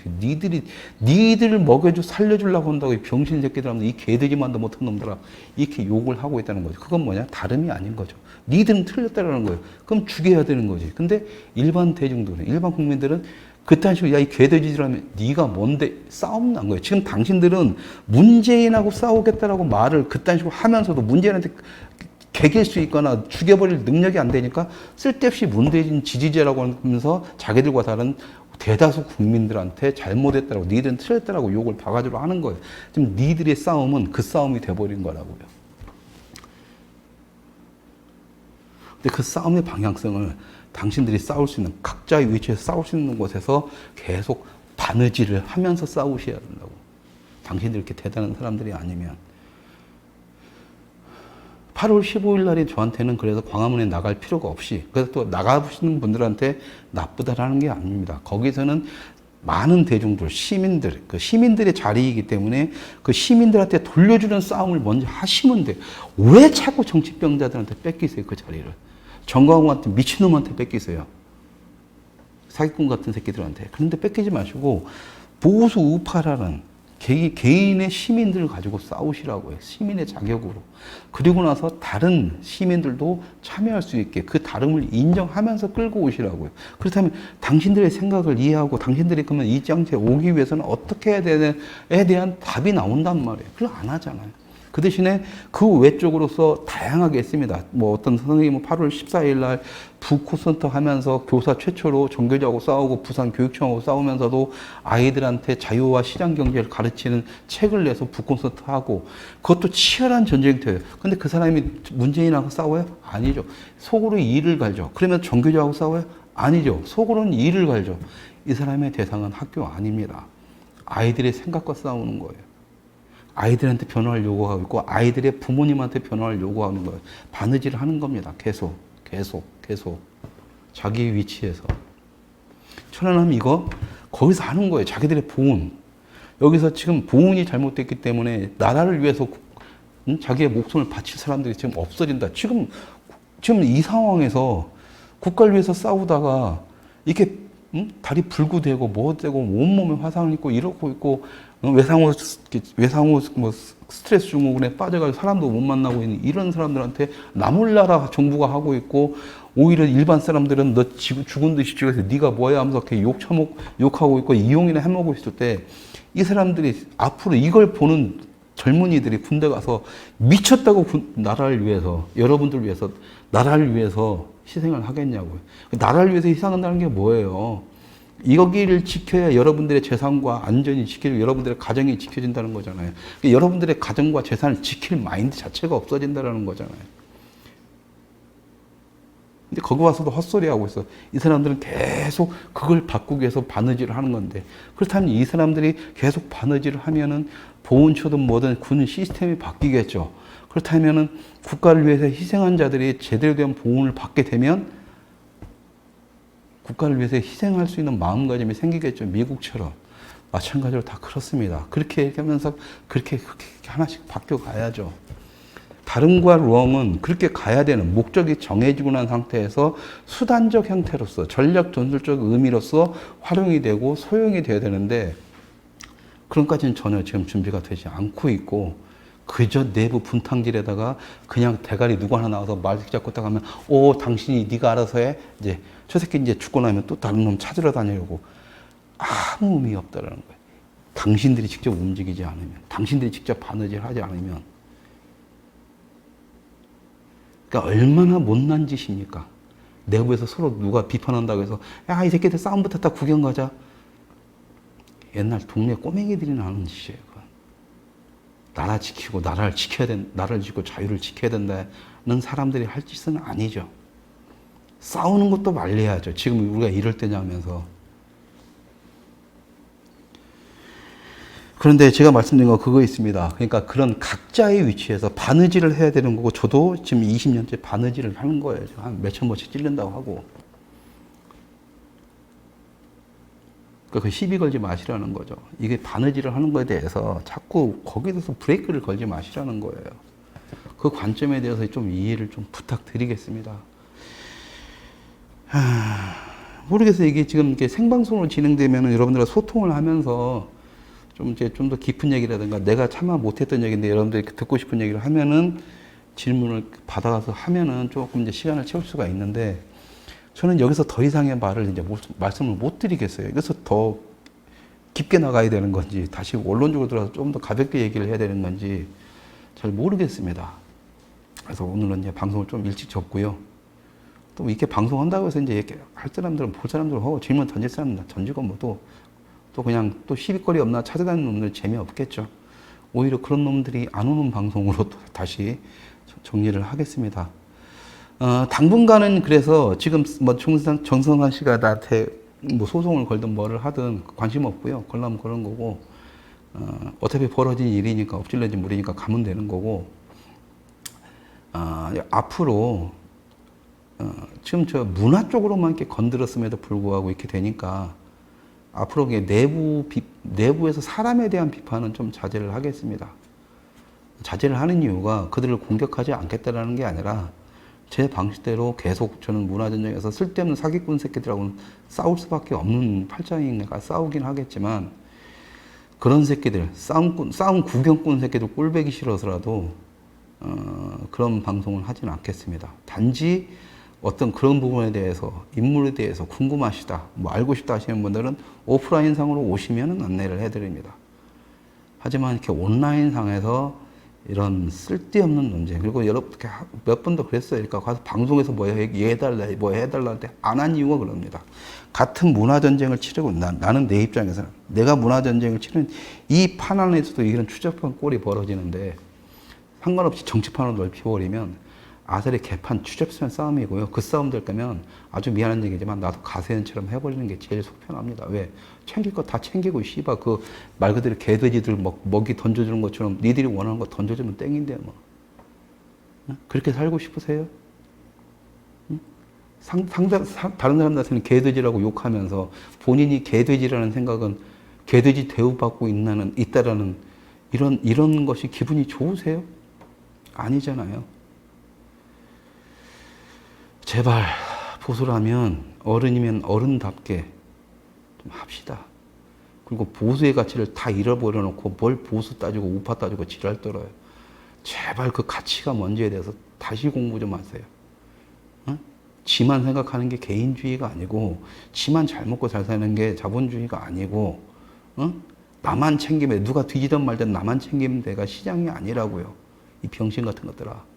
니들을 먹여줘 살려주려고 한다고 이 병신 새끼들 하면 이 개돼지만도 못한 놈들아 이렇게 욕을 하고 있다는 거죠. 그건 뭐냐? 다름이 아닌 거죠. 니들은 틀렸다라는 거예요. 그럼 죽여야 되는 거지. 근데 일반 대중들은 일반 국민들은 그딴 식으로 야 이 개돼지라면 네가 뭔데 싸움 난 거예요. 지금 당신들은 문재인하고 싸우겠다라고 말을 그딴 식으로 하면서도 문재인한테 개길 수 있거나 죽여버릴 능력이 안 되니까 쓸데없이 문재인 지지자라고 하면서 자기들과 다른 대다수 국민들한테 잘못했다라고 니들은 틀렸다라고 욕을 바가지로 하는 거예요. 지금 니들의 싸움은 그 싸움이 돼버린 거라고요. 근데 그 싸움의 방향성을 당신들이 싸울 수 있는 각자의 위치에서 싸울 수 있는 곳에서 계속 바느질을 하면서 싸우셔야 된다고. 당신들 이렇게 대단한 사람들이 아니면 8월 15일 날이 저한테는 그래서 광화문에 나갈 필요가 없이 그래서 또 나가시는 분들한테 나쁘다라는 게 아닙니다. 거기서는 많은 대중들, 시민들, 그 시민들의 자리이기 때문에 그 시민들한테 돌려주는 싸움을 먼저 하시면 돼요. 왜 자꾸 정치병자들한테 뺏기세요, 그 자리를? 정광훈한테 미친놈한테 뺏기세요. 사기꾼 같은 새끼들한테. 그런데 뺏기지 마시고 보수 우파라는 개인의 시민들을 가지고 싸우시라고 해요. 시민의 자격으로. 그리고 나서 다른 시민들도 참여할 수 있게 그 다름을 인정하면서 끌고 오시라고요. 그렇다면 당신들의 생각을 이해하고 당신들이 그러면 이 장소에 오기 위해서는 어떻게 해야 되냐에 대한 답이 나온단 말이에요. 그걸 안 하잖아요. 그 대신에 그 외적으로서 다양하게 했습니다. 뭐 어떤 선생님은 8월 14일 날 북코센터 하면서 교사 최초로 정교조하고 싸우고 부산 교육청하고 싸우면서도 아이들한테 자유와 시장 경제를 가르치는 책을 내서 북코센터 하고 그것도 치열한 전쟁터예요. 근데 그 사람이 문재인하고 싸워요? 아니죠. 속으로 이를 갈죠. 그러면 정교조하고 싸워요? 아니죠. 속으로는 이를 갈죠. 이 사람의 대상은 학교 아닙니다. 아이들의 생각과 싸우는 거예요. 아이들한테 변화를 요구하고 있고 아이들의 부모님한테 변화를 요구하는 거예요. 바느질을 하는 겁니다. 계속 자기 위치에서. 천안함 이거 거기서 하는 거예요. 자기들의 보훈. 여기서 지금 보훈이 잘못됐기 때문에 나라를 위해서 자기의 목숨을 바칠 사람들이 지금 없어진다. 지금 이 상황에서 국가를 위해서 싸우다가 이렇게 다리 불구되고 뭐 되고 온몸에 화상을 입고 이러고 있고 외상후 뭐 스트레스 증후군에 빠져가지고 사람도 못 만나고 있는 이런 사람들한테 나몰라라 정부가 하고 있고 오히려 일반 사람들은 너 죽은 듯이 죽어서 네가 뭐야 하면서 이렇게 욕하고 있고 이용이나 해먹고 있을 때 이 사람들이 앞으로 이걸 보는 젊은이들이 군대 가서 미쳤다고 나라를 위해서 여러분들 위해서 나라를 위해서 희생을 하겠냐고요. 나라를 위해서 희생한다는 게 뭐예요? 여기를 지켜야 여러분들의 재산과 안전이 지키고 여러분들의 가정이 지켜진다는 거잖아요. 여러분들의 가정과 재산을 지킬 마인드 자체가 없어진다는 거잖아요. 근데 거기 와서도 헛소리하고 있어. 이 사람들은 계속 그걸 바꾸기 위해서 바느질을 하는 건데 그렇다면 이 사람들이 계속 바느질을 하면은 보훈처든 뭐든 군 시스템이 바뀌겠죠. 그렇다면은 국가를 위해서 희생한 자들이 제대로 된 보훈을 받게 되면 국가를 위해서 희생할 수 있는 마음가짐이 생기겠죠. 미국처럼. 마찬가지로 다 그렇습니다. 그렇게 하면서 그렇게 하나씩 바뀌어 가야죠. 다름과 롱은 그렇게 가야 되는 목적이 정해지고 난 상태에서 수단적 형태로서 전략 전술적 의미로서 활용이 되고 소용이 돼야 되는데 그런 까지는 전혀 지금 준비가 되지 않고 있고 그저 내부 분탕질에다가 그냥 대가리 누구 하나 나와서 말 잡고 딱 하면 당신이 네가 알아서 해. 이제 저 새끼 이제 죽고 나면 또 다른 놈 찾으러 다니려고 아무 의미 없다라는 거예요. 당신들이 직접 움직이지 않으면 당신들이 직접 바느질 하지 않으면 그러니까 얼마나 못난 짓입니까? 내부에서 서로 누가 비판한다고 해서 야, 이 새끼들 싸움 붙었다 구경 가자. 옛날 동네 꼬맹이들이 하는 짓이에요. 나라 지키고 나라를 지켜야 나라를 지키고 자유를 지켜야 된다는 사람들이 할 짓은 아니죠. 싸우는 것도 말려야죠. 지금 우리가 이럴 때냐면서. 그런데 제가 말씀드린 거 그거 있습니다. 그러니까 그런 각자의 위치에서 바느질을 해야 되는 거고 저도 지금 20년째 바느질을 하는 거예요. 한 몇천 번씩 찔른다고 하고. 그러니까 그 시비 걸지 마시라는 거죠. 이게 바느질을 하는 거에 대해서 자꾸 거기에 대해서 브레이크를 걸지 마시라는 거예요. 그 관점에 대해서 좀 이해를 좀 부탁드리겠습니다. 모르겠어요. 이게 지금 이렇게 생방송으로 진행되면 여러분들과 소통을 하면서 좀 이제 좀 더 깊은 얘기라든가 내가 차마 못했던 얘기인데 여러분들이 듣고 싶은 얘기를 하면은 질문을 받아서 하면은 조금 이제 시간을 채울 수가 있는데 저는 여기서 더 이상의 말을 이제 말씀을 못 드리겠어요. 그래서 더 깊게 나가야 되는 건지 다시 원론적으로 들어가서 좀 더 가볍게 얘기를 해야 되는 건지 잘 모르겠습니다. 그래서 오늘은 이제 방송을 좀 일찍 접고요. 또 이렇게 방송한다고 해서 이제 이렇게 할 사람들은 볼 사람들은 질문 던질 사람은 던지고 뭐 또 그냥 또 시비거리 없나 찾아다니는 놈들 재미없겠죠. 오히려 그런 놈들이 안 오는 방송으로 또 다시 정리를 하겠습니다. 당분간은 그래서 지금 뭐 정성환 씨가 나한테 뭐 소송을 걸든 뭐를 하든 관심 없고요. 걸라면 그런 거고, 어차피 벌어진 일이니까 엎질러진 물이니까 가면 되는 거고, 앞으로, 지금 저 문화 쪽으로만 이렇게 건드렸음에도 불구하고 이렇게 되니까 앞으로 내부에서 사람에 대한 비판은 좀 자제를 하겠습니다. 자제를 하는 이유가 그들을 공격하지 않겠다라는 게 아니라 제 방식대로 계속 저는 문화전쟁에서 쓸데없는 사기꾼 새끼들하고는 싸울 수밖에 없는 팔짱이니까 싸우긴 하겠지만 그런 새끼들, 싸움 구경꾼 새끼들 꼴배기 싫어서라도 그런 방송을 하지는 않겠습니다. 단지 어떤 그런 부분에 대해서 인물에 대해서 궁금하시다, 뭐 알고 싶다 하시는 분들은 오프라인상으로 오시면 안내를 해드립니다. 하지만 이렇게 온라인상에서 이런 쓸데없는 논쟁, 그리고 여러분 몇 번도 그랬어요. 그러니까 가서 방송에서 뭐 해달라, 뭐 해달라 할 때 안 한 이유가 그럽니다. 같은 문화전쟁을 치르고 나는 내 입장에서는 내가 문화전쟁을 치르는 이 판 안에서도 이런 추접한 꼴이 벌어지는데 상관없이 정치판으로 넓혀버리면 아들의 개판 추접스러운 싸움이고요. 그 싸움 될 거면 아주 미안한 얘기지만 나도 가세현처럼 해버리는 게 제일 속편합니다. 왜? 챙길 거 다 챙기고 씨발 그 말 그대로 개돼지들 먹이 던져주는 것처럼 니들이 원하는 거 던져주면 땡인데 뭐. 그렇게 살고 싶으세요? 다른 사람들한테는 개돼지라고 욕하면서 본인이 개돼지라는 생각은 개돼지 대우받고 있다라는 이런 것이 기분이 좋으세요? 아니잖아요. 제발 보수라면 어른이면 어른답게 좀 합시다. 그리고 보수의 가치를 다 잃어버려 놓고 뭘 보수 따지고 우파 따지고 지랄 떨어요. 제발 그 가치가 뭔지에 대해서 다시 공부 좀 하세요. 지만 생각하는 게 개인주의가 아니고 지만 잘 먹고 잘 사는 게 자본주의가 아니고 나만 챙기면 누가 뒤지든 말든 나만 챙기면 내가 시장이 아니라고요. 이 병신 같은 것들아.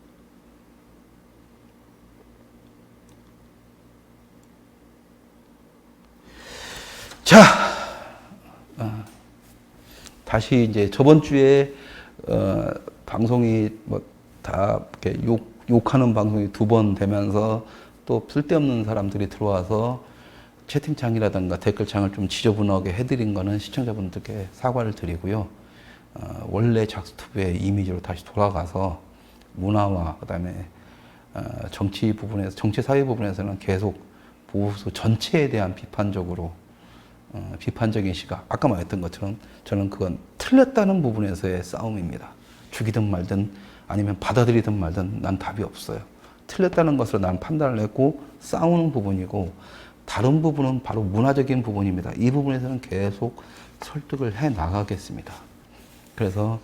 자, 다시 이제 저번 주에 방송이 뭐 다 이렇게 욕하는 방송이 2번 되면서 또 쓸데없는 사람들이 들어와서 채팅창이라든가 댓글창을 좀 지저분하게 해드린 거는 시청자분들께 사과를 드리고요. 원래 작스튜브의 이미지로 다시 돌아가서 문화와 그다음에 정치 사회 부분에서는 계속 보수 전체에 대한 비판적인 시각, 아까 말했던 것처럼 저는 그건 틀렸다는 부분에서의 싸움입니다. 죽이든 말든 아니면 받아들이든 말든 난 답이 없어요. 틀렸다는 것으로 난 판단을 했고 싸우는 부분이고 다른 부분은 바로 문화적인 부분입니다. 이 부분에서는 계속 설득을 해 나가겠습니다. 그래서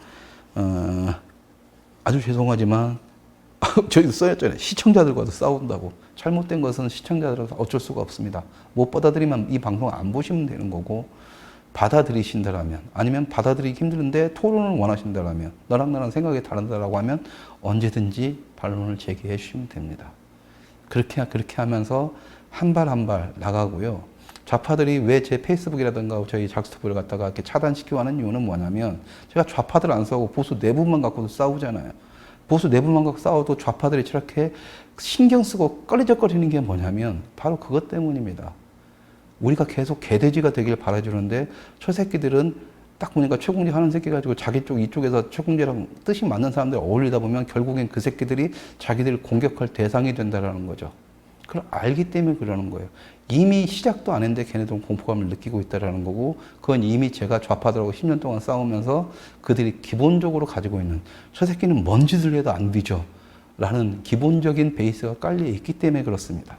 아주 죄송하지만 저희도 써였잖아요. 시청자들과도 싸운다고. 잘못된 것은 시청자들은 어쩔 수가 없습니다. 못 받아들이면 이 방송 안 보시면 되는 거고 받아들이신다라면 아니면 받아들이기 힘드는데 토론을 원하신다라면 너랑 나랑 생각이 다르다라고 하면 언제든지 반론을 제기해 주시면 됩니다. 그렇게 하면서 한 발 한 발 나가고요. 좌파들이 왜 제 페이스북이라든가 저희 작스튜브를 갖다가 이렇게 차단시키고 하는 이유는 뭐냐면 제가 좌파들 안 싸우고 보수 내부만 갖고도 싸우잖아요. 보수 내부만 갖고 싸워도 좌파들이 저렇게 신경 쓰고 꺼리적거리는 게 뭐냐면 바로 그것 때문입니다. 우리가 계속 개돼지가 되길 바라주는데 저 새끼들은 딱 보니까 최공재 하는 새끼 가지고 자기 쪽 이쪽에서 최공재랑 뜻이 맞는 사람들 어울리다 보면 결국엔 그 새끼들이 자기들을 공격할 대상이 된다라는 거죠. 그걸 알기 때문에 그러는 거예요. 이미 시작도 안 했는데 걔네들은 공포감을 느끼고 있다는 거고, 그건 이미 제가 좌파들하고 10년 동안 싸우면서 그들이 기본적으로 가지고 있는, 저 새끼는 뭔 짓을 해도 안 뒤져 라는 기본적인 베이스가 깔려 있기 때문에 그렇습니다.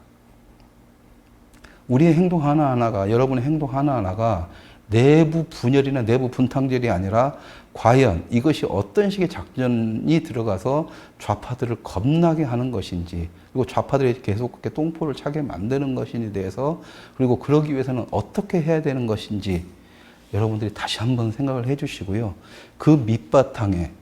우리의 행동 하나하나가, 여러분의 행동 하나하나가 내부 분열이나 내부 분탕질이 아니라 과연 이것이 어떤 식의 작전이 들어가서 좌파들을 겁나게 하는 것인지, 그리고 좌파들이 계속 그렇게 똥포를 차게 만드는 것인지에 대해서, 그리고 그러기 위해서는 어떻게 해야 되는 것인지 여러분들이 다시 한번 생각을 해 주시고요. 그 밑바탕에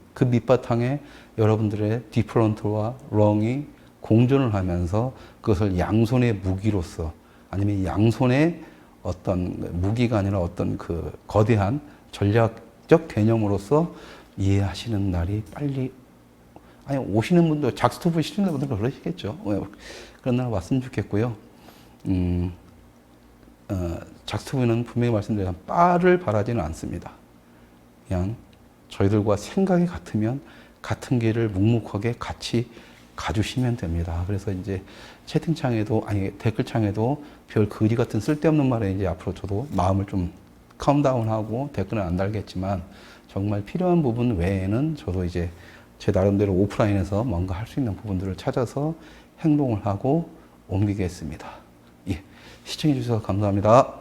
여러분들의 디프런트와 롱이 공존을 하면서 그것을 양손의 무기로서, 아니면 양손의 어떤 무기가 아니라 어떤 그 거대한 전략적 개념으로서 이해하시는 날이 빨리, 아니 오시는 분들, 작스토브 시청자 분들은 그러시겠죠. 그런 날 왔으면 좋겠고요. 작스토브는 분명히 말씀드리면 빠를 바라지는 않습니다. 그냥 저희들과 생각이 같으면 같은 길을 묵묵하게 같이 가주시면 됩니다. 그래서 이제 채팅창에도, 아니 댓글창에도 별 거지 같은 쓸데없는 말에 이제 앞으로 저도 마음을 좀 캄다운하고 댓글은 안 달겠지만, 정말 필요한 부분 외에는 저도 이제 제 나름대로 오프라인에서 뭔가 할 수 있는 부분들을 찾아서 행동을 하고 옮기겠습니다. 예, 시청해 주셔서 감사합니다.